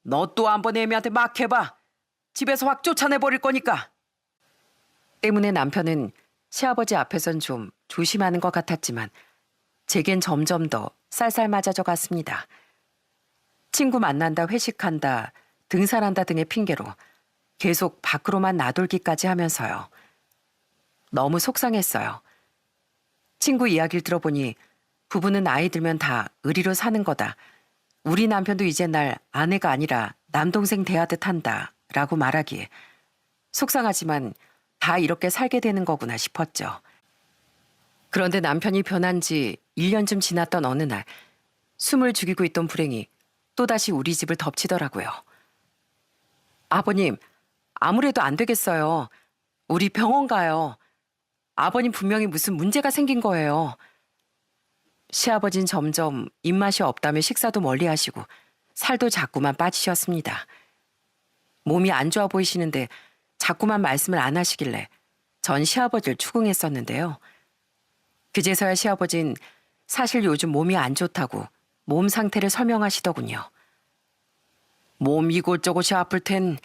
너 또 한번 애미한테 막 해봐. 집에서 확 쫓아내버릴 거니까. 때문에 남편은 시아버지 앞에선 좀 조심하는 것 같았지만 제겐 점점 더 쌀쌀맞아져 갔습니다. 친구 만난다, 회식한다, 등산한다 등의 핑계로 계속 밖으로만 나돌기까지 하면서요. 너무 속상했어요. 친구 이야기를 들어보니 부부는 나이 들면 다 의리로 사는 거다. 우리 남편도 이제 날 아내가 아니라 남동생 대하듯 한다 라고 말하기에 속상하지만 다 이렇게 살게 되는 거구나 싶었죠. 그런데 남편이 변한 지 1년쯤 지났던 어느 날 숨을 죽이고 있던 불행이 또다시 우리 집을 덮치더라고요. 아버님, 아무래도 안 되겠어요. 우리 병원 가요. 아버님 분명히 무슨 문제가 생긴 거예요. 시아버진 점점 입맛이 없다며 식사도 멀리 하시고 살도 자꾸만 빠지셨습니다. 몸이 안 좋아 보이시는데 자꾸만 말씀을 안 하시길래 전 시아버지를 추궁했었는데요. 그제서야 시아버진 사실 요즘 몸이 안 좋다고 몸 상태를 설명하시더군요. 몸 이곳저곳이 아플 땐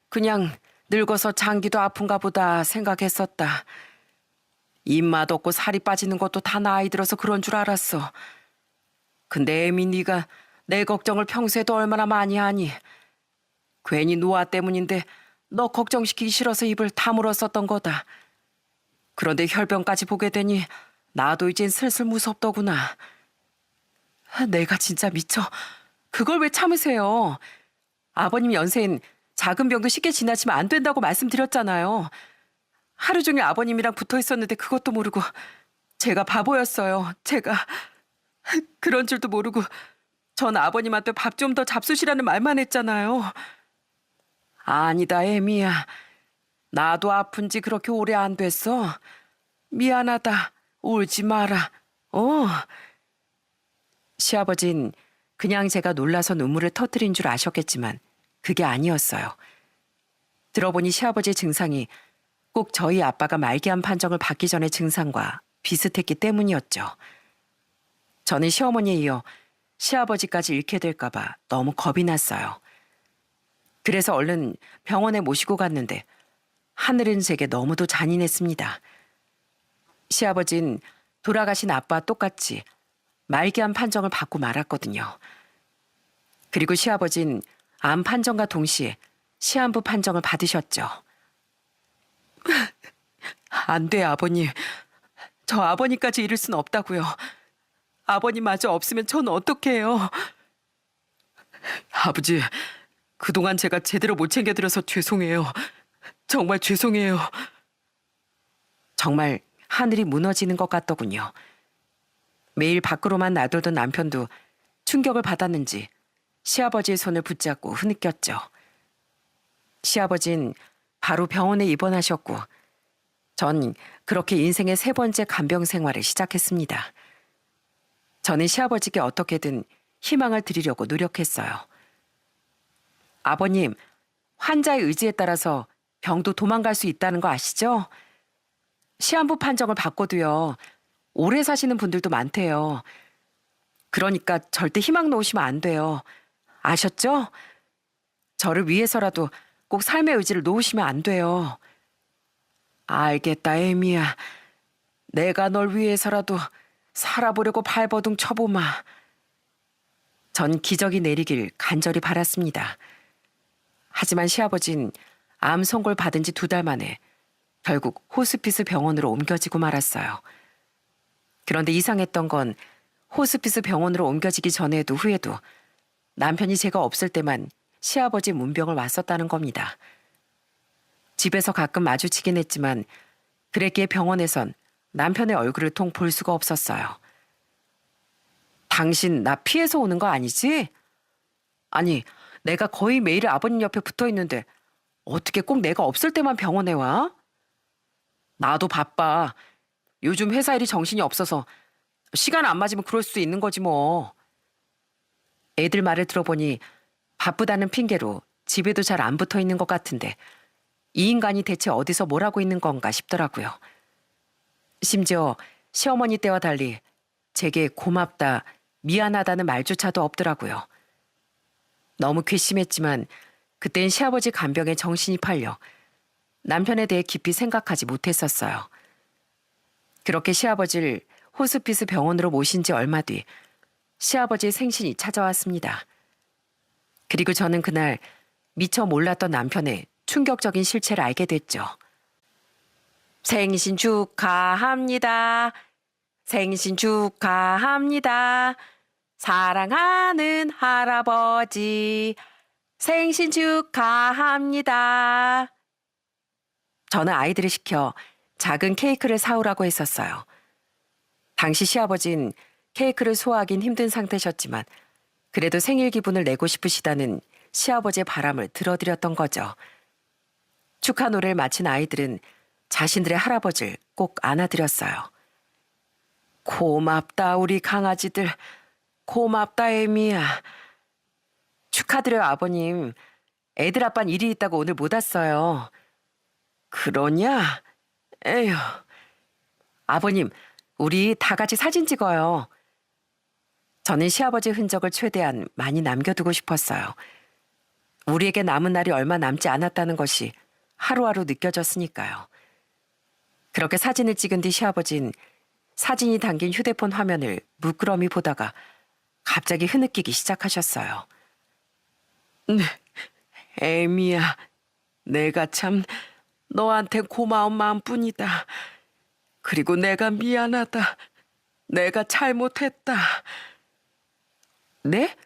그냥 늙어서 장기도 아픈가 보다 생각했었다. 입맛 없고 살이 빠지는 것도 다 나이 들어서 그런 줄 알았어. 근데 애미 네가 내 걱정을 평소에도 얼마나 많이 하니. 괜히 노아 때문인데 너 걱정시키기 싫어서 입을 다물었었던 거다. 그런데 혈변까지 보게 되니 나도 이젠 슬슬 무섭더구나. 내가 진짜 미쳐. 그걸 왜 참으세요? 아버님 연세엔 작은 병도 쉽게 지나치면 안 된다고 말씀드렸잖아요. 하루 종일 아버님이랑 붙어 있었는데 그것도 모르고 제가 바보였어요. 제가 그런 줄도 모르고 전 아버님한테 밥 좀 더 잡수시라는 말만 했잖아요. 아니다, 애미야. 나도 아픈 지 그렇게 오래 안 됐어. 미안하다. 울지 마라. 시아버진 그냥 제가 놀라서 눈물을 터뜨린 줄 아셨겠지만 그게 아니었어요. 들어보니 시아버지 증상이 꼭 저희 아빠가 말기암 판정을 받기 전의 증상과 비슷했기 때문이었죠. 저는 시어머니에 이어 시아버지까지 잃게 될까 봐 너무 겁이 났어요. 그래서 얼른 병원에 모시고 갔는데 하늘은 제게 너무도 잔인했습니다. 시아버진 돌아가신 아빠와 똑같이 말기암 판정을 받고 말았거든요. 그리고 시아버진 암 판정과 동시에 시한부 판정을 받으셨죠. 안 돼, 아버님. 저 아버님까지 잃을 순 없다고요. 아버님마저 없으면 전 어떡해요. 아버지, 그동안 제가 제대로 못 챙겨드려서 죄송해요. 정말 죄송해요. 정말 하늘이 무너지는 것 같더군요. 매일 밖으로만 나돌던 남편도 충격을 받았는지 시아버지의 손을 붙잡고 흐느꼈죠. 시아버진 바로 병원에 입원하셨고 전 그렇게 인생의 3번째 간병 생활을 시작했습니다. 저는 시아버지께 어떻게든 희망을 드리려고 노력했어요. 아버님, 환자의 의지에 따라서 병도 도망갈 수 있다는 거 아시죠? 시한부 판정을 받고도요. 오래 사시는 분들도 많대요. 그러니까 절대 희망 놓으시면 안 돼요. 아셨죠? 저를 위해서라도 꼭 삶의 의지를 놓으시면 안 돼요. 알겠다, 애미야. 내가 널 위해서라도 살아보려고 발버둥 쳐보마. 전 기적이 내리길 간절히 바랐습니다. 하지만 시아버진 암 선고를 받은 지 2달 만에 결국 호스피스 병원으로 옮겨지고 말았어요. 그런데 이상했던 건 호스피스 병원으로 옮겨지기 전에도 후에도 남편이 제가 없을 때만 시아버지 문병을 왔었다는 겁니다. 집에서 가끔 마주치긴 했지만 그랬기에 병원에선 남편의 얼굴을 통 볼 수가 없었어요. 당신 나 피해서 오는 거 아니지? 아니, 내가 거의 매일 아버님 옆에 붙어 있는데 어떻게 꼭 내가 없을 때만 병원에 와? 나도 바빠. 요즘 회사 일이 정신이 없어서 시간 안 맞으면 그럴 수도 있는 거지 뭐. 애들 말을 들어보니 바쁘다는 핑계로 집에도 잘 안 붙어 있는 것 같은데 이 인간이 대체 어디서 뭘 하고 있는 건가 싶더라고요. 심지어 시어머니 때와 달리 제게 고맙다, 미안하다는 말조차도 없더라고요. 너무 괘씸했지만 그땐 시아버지 간병에 정신이 팔려 남편에 대해 깊이 생각하지 못했었어요. 그렇게 시아버지를 호스피스 병원으로 모신 지 얼마 뒤 시아버지의 생신이 찾아왔습니다. 그리고 저는 그날 미처 몰랐던 남편의 충격적인 실체를 알게 됐죠. 생신 축하합니다. 생신 축하합니다. 사랑하는 할아버지. 생신 축하합니다. 저는 아이들을 시켜 작은 케이크를 사오라고 했었어요. 당시 시아버진 케이크를 소화하긴 힘든 상태셨지만 그래도 생일 기분을 내고 싶으시다는 시아버지의 바람을 들어드렸던 거죠. 축하 노래를 마친 아이들은 자신들의 할아버지를 꼭 안아드렸어요. 고맙다, 우리 강아지들. 고맙다, 에미야. 축하드려요, 아버님. 애들 아빠는 일이 있다고 오늘 못 왔어요. 그러냐? 에휴. 아버님, 우리 다 같이 사진 찍어요. 저는 시아버지 흔적을 최대한 많이 남겨두고 싶었어요. 우리에게 남은 날이 얼마 남지 않았다는 것이 하루하루 느껴졌으니까요. 그렇게 사진을 찍은 뒤 시아버진 사진이 담긴 휴대폰 화면을 물끄러미 보다가 갑자기 흐느끼기 시작하셨어요. 에미야, 내가 참 너한테 고마운 마음뿐이다. 그리고 내가 미안하다. 내가 잘못했다. 네?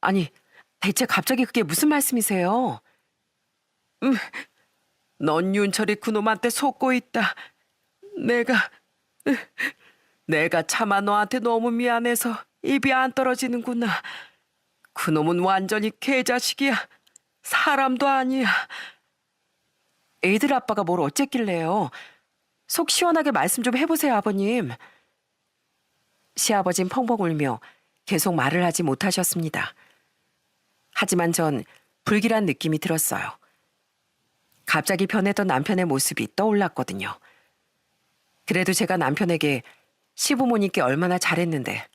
아니, 대체 갑자기 그게 무슨 말씀이세요? 넌 윤철이 그놈한테 속고 있다. 내가 차마 너한테 너무 미안해서 입이 안 떨어지는구나. 그놈은 완전히 개자식이야. 사람도 아니야. 애들 아빠가 뭘 어쨌길래요. 속 시원하게 말씀 좀 해보세요, 아버님. 시아버진 펑펑 울며 계속 말을 하지 못하셨습니다. 하지만 전 불길한 느낌이 들었어요. 갑자기 변했던 남편의 모습이 떠올랐거든요. 그래도 제가 남편에게 시부모님께 얼마나 잘했는데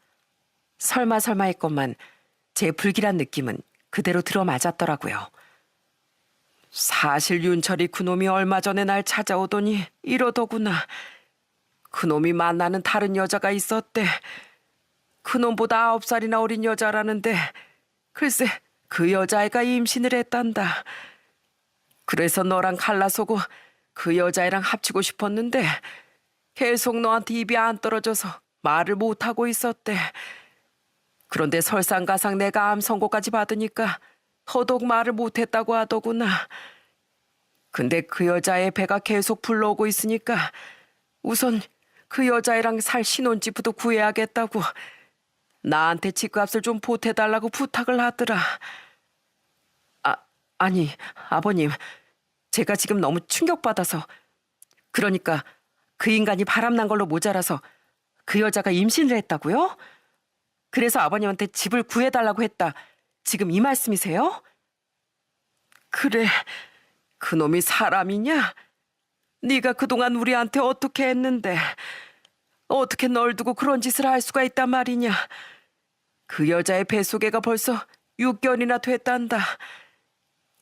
설마 했건만 제 불길한 느낌은 그대로 들어맞았더라고요. 사실 윤철이 그놈이 얼마 전에 날 찾아오더니 이러더구나. 그놈이 만나는 다른 여자가 있었대. 그놈보다 9살이나 어린 여자라는데 글쎄 그 여자애가 임신을 했단다. 그래서 너랑 갈라서고 그 여자애랑 합치고 싶었는데 계속 너한테 입이 안 떨어져서 말을 못하고 있었대. 그런데 설상가상 내가 암 선고까지 받으니까 더더욱 말을 못했다고 하더구나. 근데 그 여자의 배가 계속 불러오고 있으니까 우선 그 여자애랑 살 신혼집부터 구해야겠다고 나한테 집값을 좀 보태달라고 부탁을 하더라. 아니, 아버님. 제가 지금 너무 충격받아서. 그러니까 그 인간이 바람난 걸로 모자라서 그 여자가 임신을 했다고요? 그래서 아버님한테 집을 구해달라고 했다. 지금 이 말씀이세요? 그래, 그놈이 사람이냐? 네가 그동안 우리한테 어떻게 했는데 어떻게 널 두고 그런 짓을 할 수가 있단 말이냐? 그 여자의 뱃속애가 벌써 6개월이나 됐단다.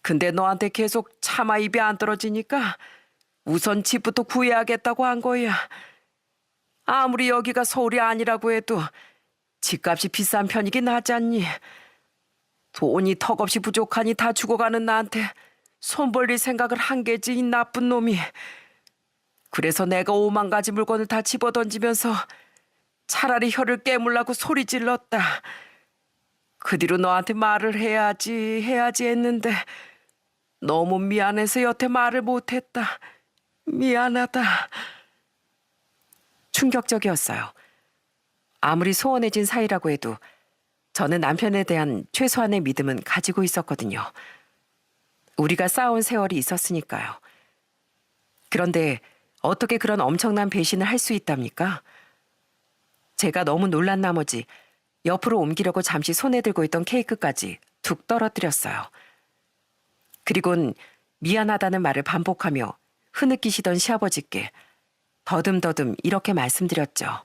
근데 너한테 계속 차마 입이 안 떨어지니까 우선 집부터 구해야겠다고 한 거야. 아무리 여기가 서울이 아니라고 해도 집값이 비싼 편이긴 하지 않니? 돈이 턱없이 부족하니 다 죽어가는 나한테 손 벌릴 생각을 한 게지, 이 나쁜 놈이. 그래서 내가 5만 가지 물건을 다 집어던지면서 차라리 혀를 깨물라고 소리 질렀다. 그 뒤로 너한테 말을 해야지 했는데 너무 미안해서 여태 말을 못했다. 미안하다. 충격적이었어요. 아무리 소원해진 사이라고 해도 저는 남편에 대한 최소한의 믿음은 가지고 있었거든요. 우리가 싸운 세월이 있었으니까요. 그런데 어떻게 그런 엄청난 배신을 할 수 있답니까? 제가 너무 놀란 나머지 옆으로 옮기려고 잠시 손에 들고 있던 케이크까지 툭 떨어뜨렸어요. 그리곤 미안하다는 말을 반복하며 흐느끼시던 시아버지께 더듬더듬 이렇게 말씀드렸죠.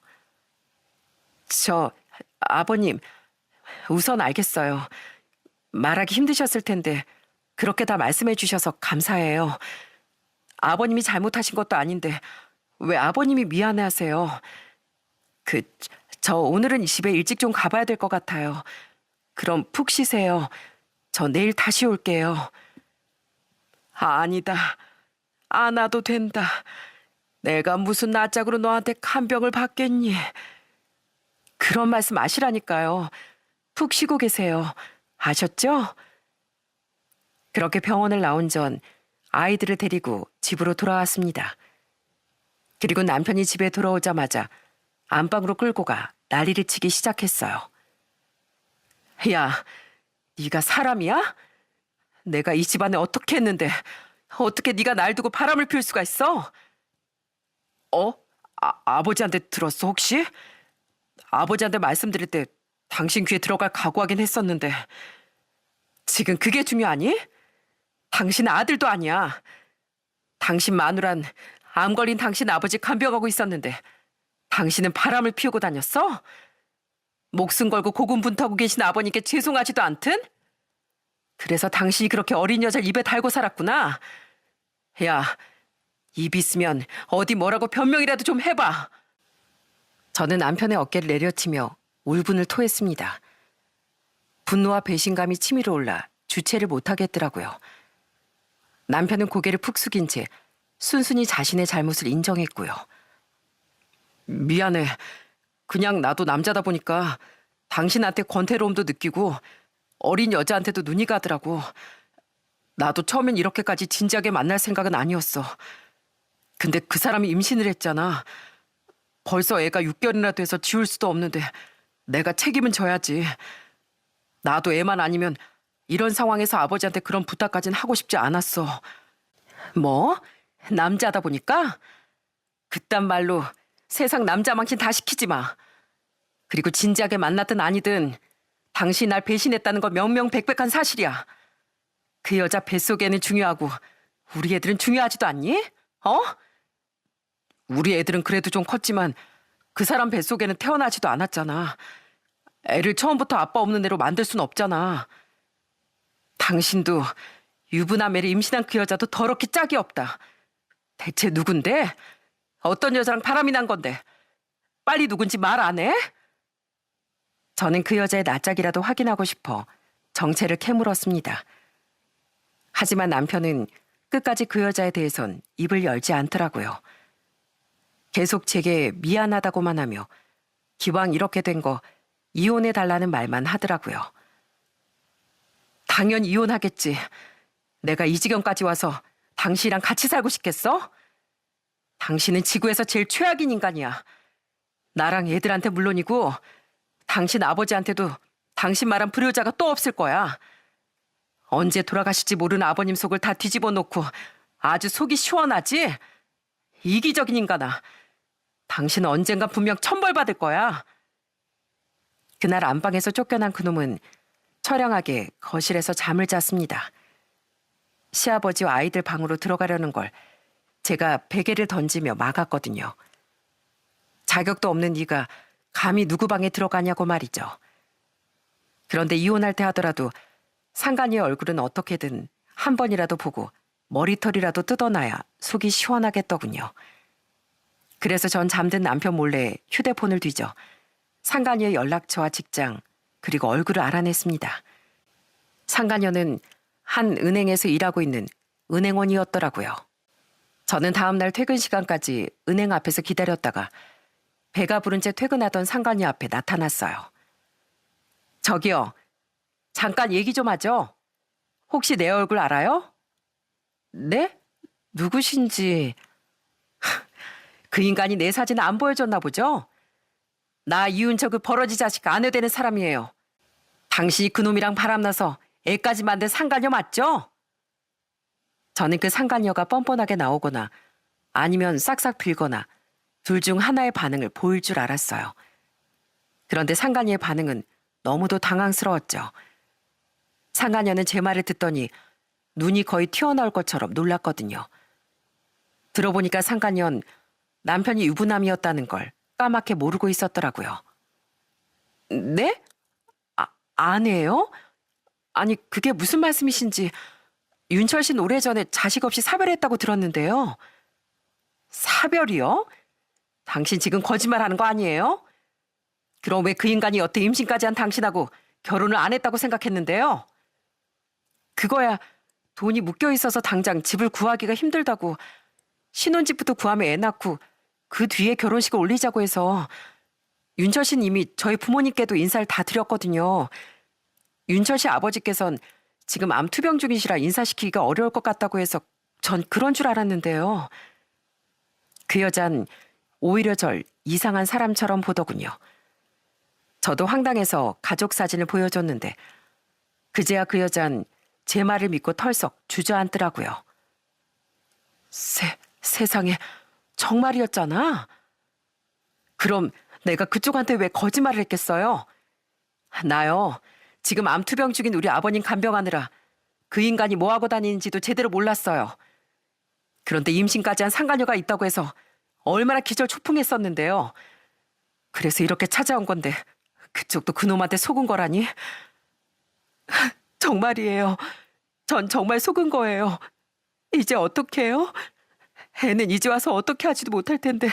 아버님, 우선 알겠어요. 말하기 힘드셨을 텐데 그렇게 다 말씀해 주셔서 감사해요. 아버님이 잘못하신 것도 아닌데 왜 아버님이 미안해하세요? 저 오늘은 집에 일찍 좀 가봐야 될 것 같아요. 그럼 푹 쉬세요. 저 내일 다시 올게요. 아니다. 안 와도 된다. 내가 무슨 낯짝으로 너한테 간병을 받겠니? 그런 말씀 마시라니까요. 푹 쉬고 계세요. 아셨죠? 그렇게 병원을 나온 전 아이들을 데리고 집으로 돌아왔습니다. 그리고 남편이 집에 돌아오자마자 안방으로 끌고 가 난리를 치기 시작했어요. 야, 네가 사람이야? 내가 이 집안에 어떻게 했는데 어떻게 네가 날 두고 바람을 피울 수가 있어? 어? 아버지한테 들었어 혹시? 아버지한테 말씀드릴 때 당신 귀에 들어갈 각오하긴 했었는데 지금 그게 중요하니? 당신은 아들도 아니야. 당신 마누란 암 걸린 당신 아버지 간병하고 있었는데 당신은 바람을 피우고 다녔어? 목숨 걸고 고군분투하고 계신 아버님께 죄송하지도 않든? 그래서 당신이 그렇게 어린 여자를 입에 달고 살았구나. 야, 입 있으면 어디 뭐라고 변명이라도 좀 해봐. 저는 남편의 어깨를 내려치며 울분을 토했습니다. 분노와 배신감이 치밀어 올라 주체를 못하겠더라고요. 남편은 고개를 푹 숙인 채 순순히 자신의 잘못을 인정했고요. 미안해. 그냥 나도 남자다 보니까 당신한테 권태로움도 느끼고 어린 여자한테도 눈이 가더라고. 나도 처음엔 이렇게까지 진지하게 만날 생각은 아니었어. 근데 그 사람이 임신을 했잖아. 벌써 애가 6개월이나 돼서 지울 수도 없는데 내가 책임은 져야지. 나도 애만 아니면 이런 상황에서 아버지한테 그런 부탁까진 하고 싶지 않았어. 뭐? 남자다 보니까? 그딴 말로 세상 남자 망신 다 시키지 마. 그리고 진지하게 만났든 아니든 당신이 날 배신했다는 건 명명백백한 사실이야. 그 여자 뱃속에는 중요하고 우리 애들은 중요하지도 않니? 어? 우리 애들은 그래도 좀 컸지만 그 사람 뱃속에는 태어나지도 않았잖아. 애를 처음부터 아빠 없는 애로 만들 순 없잖아. 당신도 유부남 애를 임신한 그 여자도 더럽게 짝이 없다. 대체 누군데? 어떤 여자랑 바람이 난 건데? 빨리 누군지 말 안 해? 저는 그 여자의 낯짝이라도 확인하고 싶어 정체를 캐물었습니다. 하지만 남편은 끝까지 그 여자에 대해선 입을 열지 않더라고요. 계속 제게 미안하다고만 하며 기왕 이렇게 된 거 이혼해달라는 말만 하더라고요. 당연 이혼하겠지. 내가 이 지경까지 와서 당신이랑 같이 살고 싶겠어? 당신은 지구에서 제일 최악인 인간이야. 나랑 애들한테 물론이고 당신 아버지한테도 당신 말한 불효자가 또 없을 거야. 언제 돌아가실지 모르는 아버님 속을 다 뒤집어 놓고 아주 속이 시원하지? 이기적인 인간아. 당신은 언젠가 분명 천벌받을 거야. 그날 안방에서 쫓겨난 그놈은 처량하게 거실에서 잠을 잤습니다. 시아버지와 아이들 방으로 들어가려는 걸 제가 베개를 던지며 막았거든요. 자격도 없는 네가 감히 누구 방에 들어가냐고 말이죠. 그런데 이혼할 때 하더라도 상간이의 얼굴은 어떻게든 한 번이라도 보고 머리털이라도 뜯어놔야 속이 시원하겠더군요. 그래서 전 잠든 남편 몰래 휴대폰을 뒤져 상간이의 연락처와 직장 그리고 얼굴을 알아냈습니다. 상간녀는 한 은행에서 일하고 있는 은행원이었더라고요. 저는 다음 날 퇴근 시간까지 은행 앞에서 기다렸다가 배가 부른 채 퇴근하던 상간녀 앞에 나타났어요. 저기요, 잠깐 얘기 좀 하죠. 혹시 내 얼굴 알아요? 네? 누구신지... 그 인간이 내 사진 안 보여줬나 보죠? 나 이윤철 그 버러지 자식 아내 되는 사람이에요. 당신이 그놈이랑 바람나서 애까지 만든 상간녀 맞죠? 저는 그 상간녀가 뻔뻔하게 나오거나 아니면 싹싹 빌거나 둘 중 하나의 반응을 보일 줄 알았어요. 그런데 상간녀의 반응은 너무도 당황스러웠죠. 상간녀는 제 말을 듣더니 눈이 거의 튀어나올 것처럼 놀랐거든요. 들어보니까 상간녀는 남편이 유부남이었다는 걸 까맣게 모르고 있었더라고요. 네? 아내요? 아니 그게 무슨 말씀이신지. 윤철 씨는 오래전에 자식 없이 사별했다고 들었는데요. 사별이요? 당신 지금 거짓말하는 거 아니에요? 그럼 왜 그 인간이 여태 임신까지 한 당신하고 결혼을 안 했다고 생각했는데요? 그거야 돈이 묶여 있어서 당장 집을 구하기가 힘들다고 신혼집부터 구하면 애 낳고 그 뒤에 결혼식을 올리자고 해서. 윤철 씨는 이미 저희 부모님께도 인사를 다 드렸거든요. 윤철 씨 아버지께선 지금 암 투병 중이시라 인사시키기가 어려울 것 같다고 해서 전 그런 줄 알았는데요. 그 여잔 오히려 절 이상한 사람처럼 보더군요. 저도 황당해서 가족 사진을 보여줬는데 그제야 그 여잔 제 말을 믿고 털썩 주저앉더라고요. 세상에 정말이었잖아. 그럼 내가 그쪽한테 왜 거짓말을 했겠어요? 나요. 지금 암투병 중인 우리 아버님 간병하느라 그 인간이 뭐하고 다니는지도 제대로 몰랐어요. 그런데 임신까지 한 상간녀가 있다고 해서 얼마나 기절초풍했었는데요. 그래서 이렇게 찾아온 건데 그쪽도 그놈한테 속은 거라니? 정말이에요. 전 정말 속은 거예요. 이제 어떡해요? 애는 이제 와서 어떻게 하지도 못할 텐데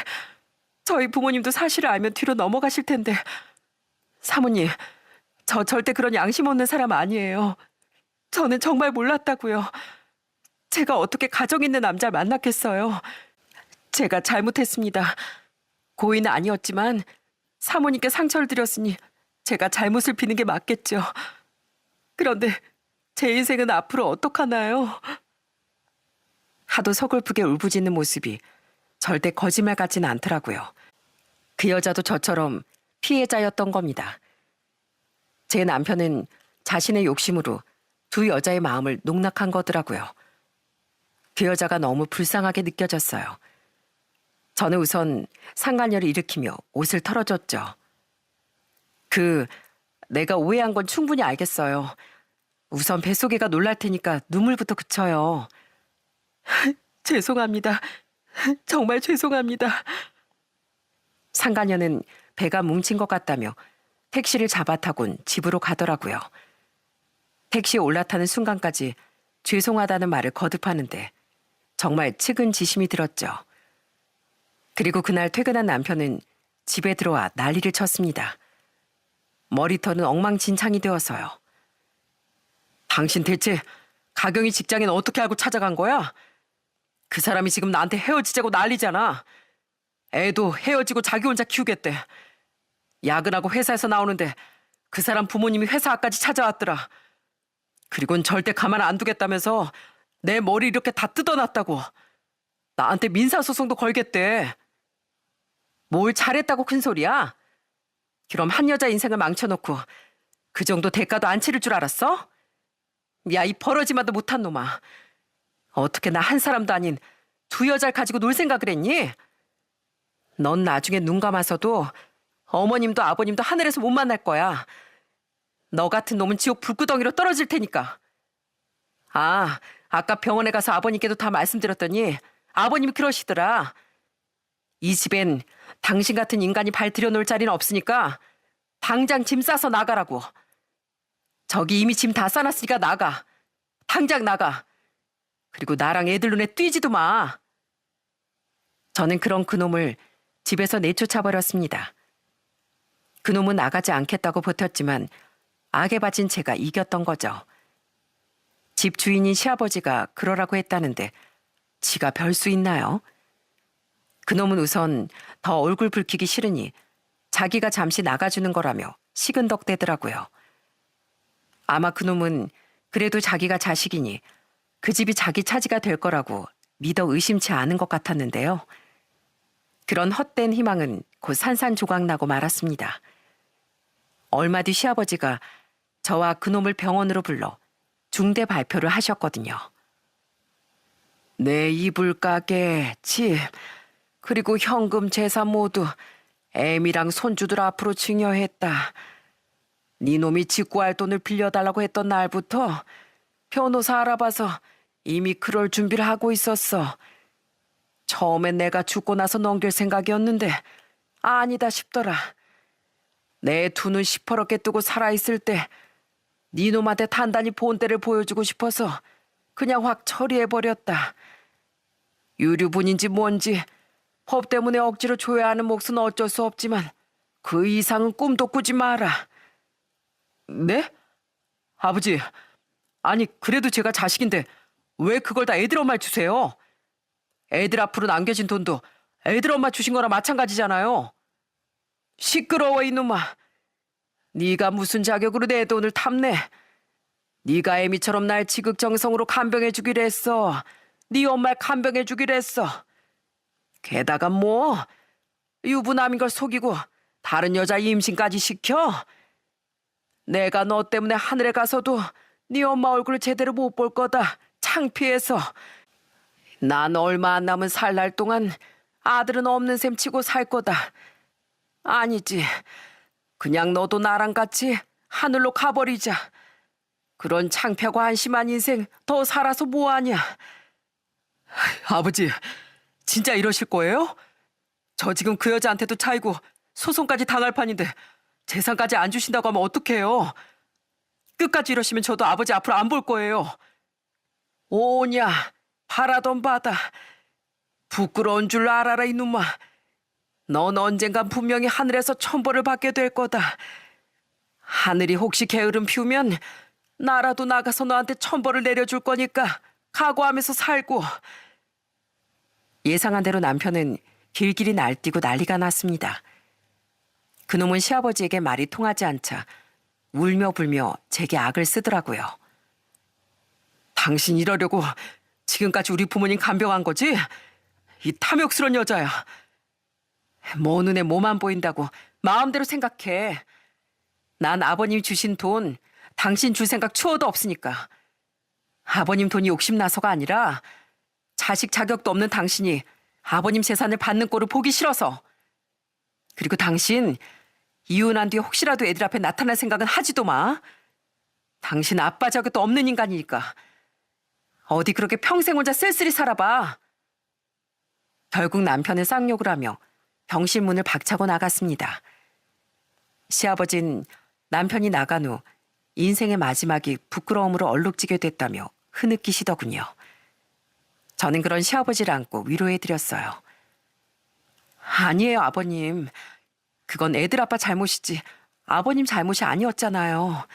저희 부모님도 사실을 알면 뒤로 넘어가실 텐데 사모님, 저 절대 그런 양심 없는 사람 아니에요. 저는 정말 몰랐다고요. 제가 어떻게 가정 있는 남자를 만났겠어요. 제가 잘못했습니다. 고의는 아니었지만 사모님께 상처를 드렸으니 제가 잘못을 비는 게 맞겠죠. 그런데 제 인생은 앞으로 어떡하나요? 하도 서글프게 울부짖는 모습이 절대 거짓말 같지는 않더라고요. 그 여자도 저처럼 피해자였던 겁니다. 제 남편은 자신의 욕심으로 두 여자의 마음을 농락한 거더라고요. 그 여자가 너무 불쌍하게 느껴졌어요. 저는 우선 상간녀를 일으키며 옷을 털어줬죠. 내가 오해한 건 충분히 알겠어요. 우선 뱃속에가 놀랄 테니까 눈물부터 그쳐요. 죄송합니다. 정말 죄송합니다. 상간녀는 배가 뭉친 것 같다며 택시를 잡아타곤 집으로 가더라고요. 택시에 올라타는 순간까지 죄송하다는 말을 거듭하는데 정말 측은지심이 들었죠. 그리고 그날 퇴근한 남편은 집에 들어와 난리를 쳤습니다. 머리털은 엉망진창이 되어서요. 당신 대체 가경이 직장인 어떻게 알고 찾아간 거야? 그 사람이 지금 나한테 헤어지자고 난리잖아. 애도 헤어지고 자기 혼자 키우겠대. 야근하고 회사에서 나오는데 그 사람 부모님이 회사 앞까지 찾아왔더라. 그리고는 절대 가만 안 두겠다면서 내 머리 이렇게 다 뜯어놨다고. 나한테 민사소송도 걸겠대. 뭘 잘했다고 큰 소리야? 그럼 한 여자 인생을 망쳐놓고 그 정도 대가도 안 치를 줄 알았어? 야, 이 버러지만도 못한 놈아. 어떻게 나 한 사람도 아닌 두 여자를 가지고 놀 생각을 했니? 넌 나중에 눈 감아서도 어머님도 아버님도 하늘에서 못 만날 거야. 너 같은 놈은 지옥 불구덩이로 떨어질 테니까. 아까 병원에 가서 아버님께도 다 말씀드렸더니 아버님이 그러시더라. 이 집엔 당신 같은 인간이 발 들여놓을 자리는 없으니까 당장 짐 싸서 나가라고. 저기 이미 짐 다 싸놨으니까 나가. 당장 나가. 그리고 나랑 애들 눈에 띄지도 마. 저는 그런 그놈을 집에서 내쫓아버렸습니다. 그놈은 나가지 않겠다고 버텼지만 악에 바친 제가 이겼던 거죠. 집 주인인 시아버지가 그러라고 했다는데 지가 별 수 있나요? 그놈은 우선 더 얼굴 붉히기 싫으니 자기가 잠시 나가주는 거라며 시근덕대더라고요. 아마 그놈은 그래도 자기가 자식이니 그 집이 자기 차지가 될 거라고 믿어 의심치 않은 것 같았는데요. 그런 헛된 희망은 곧 산산조각나고 말았습니다. 얼마 뒤 시아버지가 저와 그놈을 병원으로 불러 중대 발표를 하셨거든요. 내 이불 가게, 집, 그리고 현금 재산 모두 애미랑 손주들 앞으로 증여했다. 네 놈이 직구할 돈을 빌려달라고 했던 날부터 변호사 알아봐서 이미 그럴 준비를 하고 있었어. 처음엔 내가 죽고 나서 넘길 생각이었는데 아니다 싶더라. 내 두 눈 시퍼렇게 뜨고 살아있을 때 네 놈한테 단단히 본때를 보여주고 싶어서 그냥 확 처리해버렸다. 유류분인지 뭔지 법 때문에 억지로 줘야 하는 몫은 어쩔 수 없지만 그 이상은 꿈도 꾸지 마라. 네? 아버지, 아니 그래도 제가 자식인데 왜 그걸 다 애들 엄마에 주세요? 애들 앞으로 남겨진 돈도 애들 엄마 주신 거랑 마찬가지잖아요. 시끄러워 이놈아. 네가 무슨 자격으로 내 돈을 탐내? 네가 애미처럼 날 지극정성으로 간병해 주기로 했어. 네 엄마를 간병해 주기로 했어. 게다가 뭐 유부남인 걸 속이고 다른 여자 임신까지 시켜? 내가 너 때문에 하늘에 가서도 네 엄마 얼굴을 제대로 못 볼 거다. 창피해서. 난 얼마 안 남은 살 날 동안 아들은 없는 셈 치고 살 거다. 아니지. 그냥 너도 나랑 같이 하늘로 가버리자. 그런 창피하고 한심한 인생 더 살아서 뭐하냐. 아버지, 진짜 이러실 거예요? 저 지금 그 여자한테도 차이고 소송까지 당할 판인데 재산까지 안 주신다고 하면 어떡해요? 끝까지 이러시면 저도 아버지 앞으로 안 볼 거예요. 오냐, 바라던 바다. 부끄러운 줄 알아라 이놈아. 넌 언젠간 분명히 하늘에서 천벌을 받게 될 거다. 하늘이 혹시 게으름 피우면 나라도 나가서 너한테 천벌을 내려줄 거니까 각오하면서 살고. 예상한 대로 남편은 길길이 날뛰고 난리가 났습니다. 그놈은 시아버지에게 말이 통하지 않자 울며 불며 제게 악을 쓰더라고요. 당신 이러려고 지금까지 우리 부모님 간병한 거지? 이 탐욕스러운 여자야. 뭐 눈에 뭐만 보인다고 마음대로 생각해. 난 아버님 주신 돈 당신 줄 생각 추워도 없으니까. 아버님 돈이 욕심나서가 아니라 자식 자격도 없는 당신이 아버님 재산을 받는 꼴을 보기 싫어서. 그리고 당신 이혼한 뒤에 혹시라도 애들 앞에 나타날 생각은 하지도 마. 당신 아빠 자격도 없는 인간이니까. 어디 그렇게 평생 혼자 쓸쓸히 살아봐. 결국 남편은 쌍욕을 하며 병실문을 박차고 나갔습니다. 시아버진 남편이 나간 후 인생의 마지막이 부끄러움으로 얼룩지게 됐다며 흐느끼시더군요. 저는 그런 시아버지를 안고 위로해드렸어요. 아니에요, 아버님. 그건 애들 아빠 잘못이지 아버님 잘못이 아니었잖아요.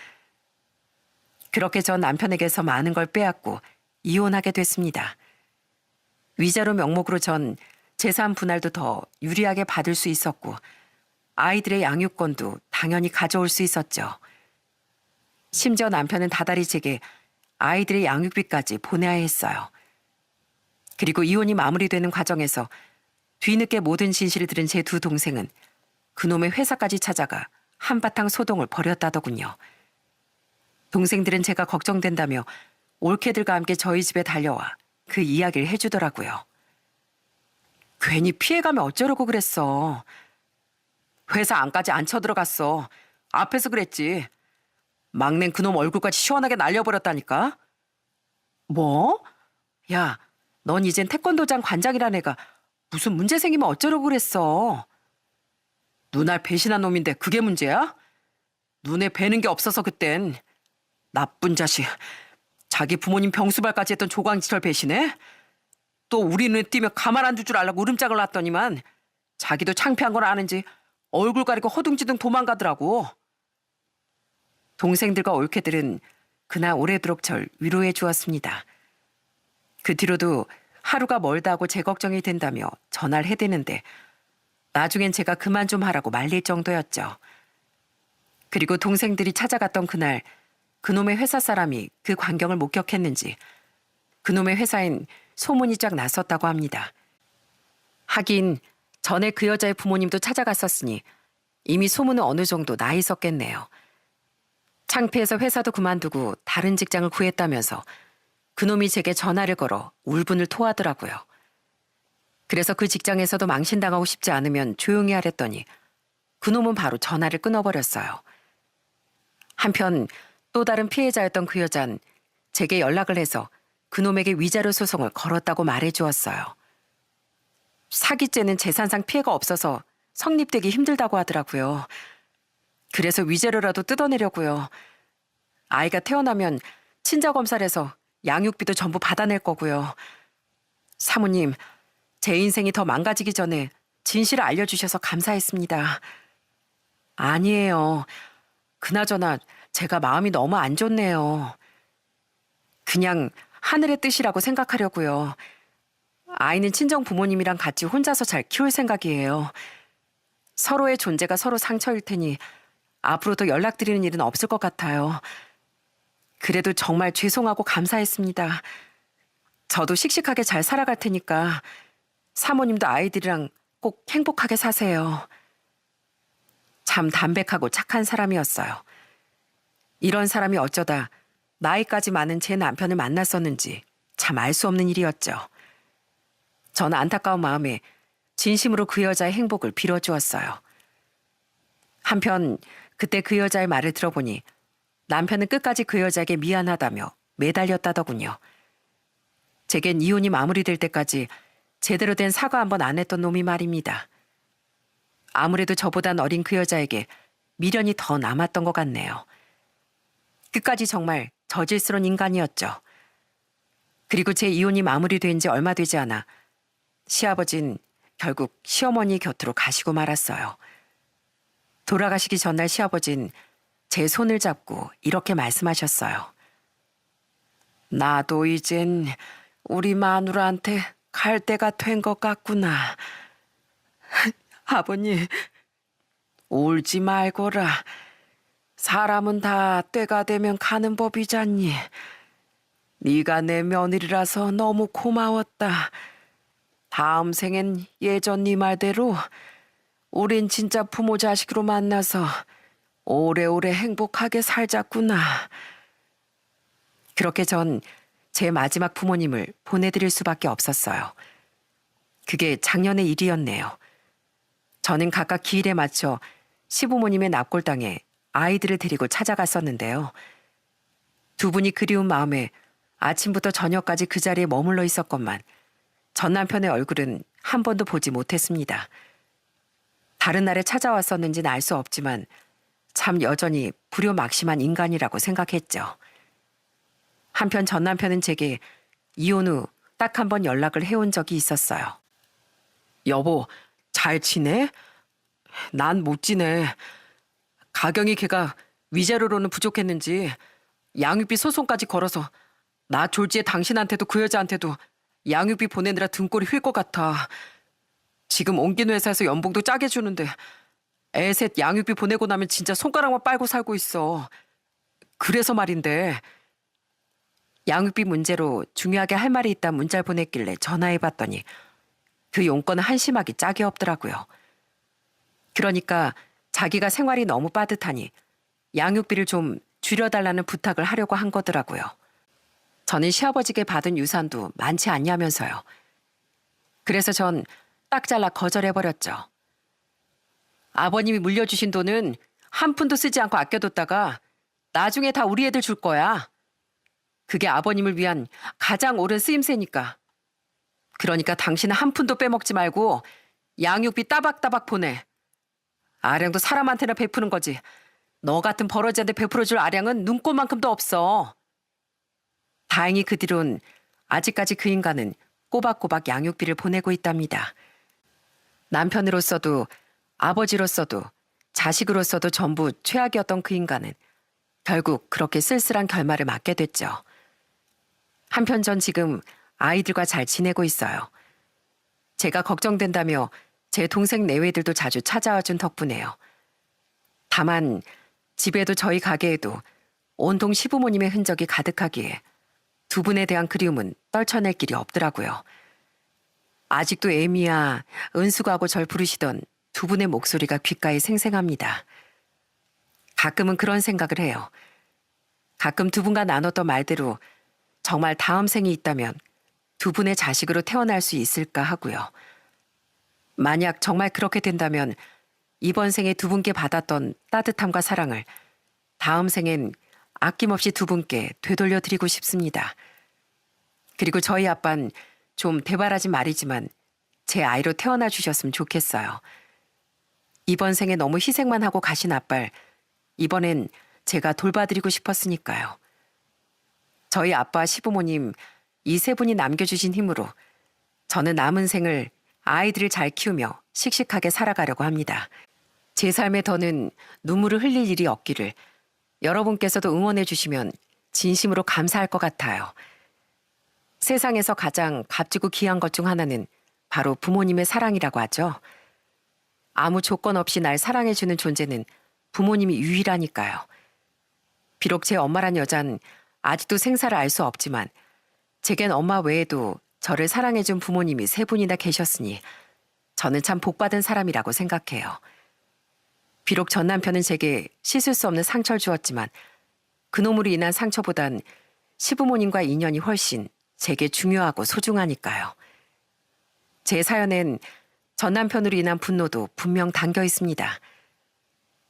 그렇게 전 남편에게서 많은 걸 빼앗고 이혼하게 됐습니다. 위자료 명목으로 전 재산 분할도 더 유리하게 받을 수 있었고 아이들의 양육권도 당연히 가져올 수 있었죠. 심지어 남편은 다달이 제게 아이들의 양육비까지 보내야 했어요. 그리고 이혼이 마무리되는 과정에서 뒤늦게 모든 진실을 들은 제 두 동생은 그놈의 회사까지 찾아가 한바탕 소동을 벌였다더군요. 동생들은 제가 걱정된다며 올케들과 함께 저희 집에 달려와 그 이야기를 해주더라고요. 괜히 피해가면 어쩌려고 그랬어. 회사 안까지 안 쳐들어갔어. 앞에서 그랬지. 막낸 그놈 얼굴까지 시원하게 날려버렸다니까. 뭐? 야, 넌 이젠 태권도장 관장이란 애가 무슨 문제 생기면 어쩌려고 그랬어. 눈알 배신한 놈인데 그게 문제야? 눈에 뵈는 게 없어서 그땐. 나쁜 자식. 자기 부모님 병수발까지 했던 조광지철 배신해? 또 우리 눈에 띄면 가만 안 둘 줄 알라고 으름장을 놨더니만 자기도 창피한 걸 아는지 얼굴 가리고 허둥지둥 도망가더라고. 동생들과 올케들은 그날 오래도록 절 위로해 주었습니다. 그 뒤로도 하루가 멀다 하고 제 걱정이 된다며 전화를 해대는데 나중엔 제가 그만 좀 하라고 말릴 정도였죠. 그리고 동생들이 찾아갔던 그날 그놈의 회사 사람이 그 광경을 목격했는지 그놈의 회사엔 소문이 쫙 났었다고 합니다. 하긴 전에 그 여자의 부모님도 찾아갔었으니 이미 소문은 어느 정도 나 있었겠네요. 창피해서 회사도 그만두고 다른 직장을 구했다면서 그놈이 제게 전화를 걸어 울분을 토하더라고요. 그래서 그 직장에서도 망신당하고 싶지 않으면 조용히 하랬더니 그놈은 바로 전화를 끊어버렸어요. 한편 또 다른 피해자였던 그 여잔 제게 연락을 해서 그놈에게 위자료 소송을 걸었다고 말해주었어요. 사기죄는 재산상 피해가 없어서 성립되기 힘들다고 하더라고요. 그래서 위자료라도 뜯어내려고요. 아이가 태어나면 친자검사를 해서 양육비도 전부 받아낼 거고요. 사모님, 제 인생이 더 망가지기 전에 진실을 알려주셔서 감사했습니다. 아니에요. 그나저나 제가 마음이 너무 안 좋네요. 그냥 하늘의 뜻이라고 생각하려고요. 아이는 친정 부모님이랑 같이 혼자서 잘 키울 생각이에요. 서로의 존재가 서로 상처일 테니 앞으로도 연락드리는 일은 없을 것 같아요. 그래도 정말 죄송하고 감사했습니다. 저도 씩씩하게 잘 살아갈 테니까 사모님도 아이들이랑 꼭 행복하게 사세요. 참 담백하고 착한 사람이었어요. 이런 사람이 어쩌다 나이까지 많은 제 남편을 만났었는지 참 알 수 없는 일이었죠. 저는 안타까운 마음에 진심으로 그 여자의 행복을 빌어주었어요. 한편 그때 그 여자의 말을 들어보니 남편은 끝까지 그 여자에게 미안하다며 매달렸다더군요. 제겐 이혼이 마무리될 때까지 제대로 된 사과 한번 안 했던 놈이 말입니다. 아무래도 저보단 어린 그 여자에게 미련이 더 남았던 것 같네요. 끝까지 정말 저질스러운 인간이었죠. 그리고 제 이혼이 마무리된 지 얼마 되지 않아 시아버진 결국 시어머니 곁으로 가시고 말았어요. 돌아가시기 전날 시아버진 제 손을 잡고 이렇게 말씀하셨어요. 나도 이젠 우리 마누라한테 갈 때가 된 것 같구나. 아버님, 울지 말거라. 사람은 다 때가 되면 가는 법이잖니. 네가 내 며느리라서 너무 고마웠다. 다음 생엔 예전 네 말대로 우린 진짜 부모 자식으로 만나서 오래오래 행복하게 살자꾸나. 그렇게 전 제 마지막 부모님을 보내드릴 수밖에 없었어요. 그게 작년의 일이었네요. 저는 각각 기일에 맞춰 시부모님의 납골당에 아이들을 데리고 찾아갔었는데요. 두 분이 그리운 마음에 아침부터 저녁까지 그 자리에 머물러 있었건만 전 남편의 얼굴은 한 번도 보지 못했습니다. 다른 날에 찾아왔었는지는 알 수 없지만 참 여전히 불효막심한 인간이라고 생각했죠. 한편 전 남편은 제게 이혼 후 딱 한 번 연락을 해온 적이 있었어요. 여보, 잘 지내? 난 못 지내. 가경이 걔가 위자료로는 부족했는지 양육비 소송까지 걸어서 나 졸지에 당신한테도 그 여자한테도 양육비 보내느라 등골이 휠 것 같아. 지금 옮긴 회사에서 연봉도 짜게 주는데 애 셋 양육비 보내고 나면 진짜 손가락만 빨고 살고 있어. 그래서 말인데 양육비 문제로 중요하게 할 말이 있다 문자를 보냈길래 전화해봤더니 그 용건은 한심하기 짝이 없더라고요. 그러니까 자기가 생활이 너무 빠듯하니 양육비를 좀 줄여달라는 부탁을 하려고 한 거더라고요. 저는 시아버지께 받은 유산도 많지 않냐면서요. 그래서 전 딱 잘라 거절해버렸죠. 아버님이 물려주신 돈은 한 푼도 쓰지 않고 아껴뒀다가 나중에 다 우리 애들 줄 거야. 그게 아버님을 위한 가장 옳은 쓰임새니까. 그러니까 당신은 한 푼도 빼먹지 말고 양육비 따박따박 보내. 아량도 사람한테나 베푸는 거지. 너 같은 버러지한테 베풀어줄 아량은 눈꼽만큼도 없어. 다행히 그 뒤론 아직까지 그 인간은 꼬박꼬박 양육비를 보내고 있답니다. 남편으로서도 아버지로서도 자식으로서도 전부 최악이었던 그 인간은 결국 그렇게 쓸쓸한 결말을 맞게 됐죠. 한편 전 지금 아이들과 잘 지내고 있어요. 제가 걱정된다며 제 동생 내외들도 자주 찾아와 준 덕분에요. 다만 집에도 저희 가게에도 온통 시부모님의 흔적이 가득하기에 두 분에 대한 그리움은 떨쳐낼 길이 없더라고요. 아직도 애미야, 은수가하고 절 부르시던 두 분의 목소리가 귓가에 생생합니다. 가끔은 그런 생각을 해요. 가끔 두 분과 나눴던 말대로 정말 다음 생이 있다면 두 분의 자식으로 태어날 수 있을까 하고요. 만약 정말 그렇게 된다면 이번 생에 두 분께 받았던 따뜻함과 사랑을 다음 생엔 아낌없이 두 분께 되돌려 드리고 싶습니다. 그리고 저희 아빠는 좀 대바라진 말이지만 제 아이로 태어나 주셨으면 좋겠어요. 이번 생에 너무 희생만 하고 가신 아빠를 이번엔 제가 돌봐드리고 싶었으니까요. 저희 아빠 시부모님 이 세 분이 남겨주신 힘으로 저는 남은 생을 아이들을 잘 키우며 씩씩하게 살아가려고 합니다. 제 삶에 더는 눈물을 흘릴 일이 없기를 여러분께서도 응원해 주시면 진심으로 감사할 것 같아요. 세상에서 가장 값지고 귀한 것 중 하나는 바로 부모님의 사랑이라고 하죠. 아무 조건 없이 날 사랑해주는 존재는 부모님이 유일하니까요. 비록 제 엄마란 여잔 아직도 생사를 알 수 없지만 제겐 엄마 외에도 저를 사랑해준 부모님이 세 분이나 계셨으니 저는 참 복받은 사람이라고 생각해요. 비록 전 남편은 제게 씻을 수 없는 상처를 주었지만 그놈으로 인한 상처보단 시부모님과의 인연이 훨씬 제게 중요하고 소중하니까요. 제 사연엔 전 남편으로 인한 분노도 분명 담겨 있습니다.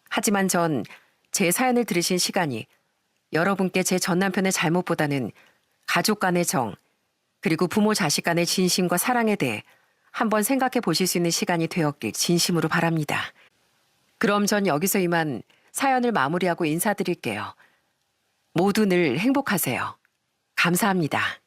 하지만 전 제 사연을 들으신 시간이 여러분께 제 전 남편의 잘못보다는 가족 간의 정, 그리고 부모 자식 간의 진심과 사랑에 대해 한번 생각해 보실 수 있는 시간이 되었길 진심으로 바랍니다. 그럼 전 여기서 이만 사연을 마무리하고 인사드릴게요. 모두 늘 행복하세요. 감사합니다.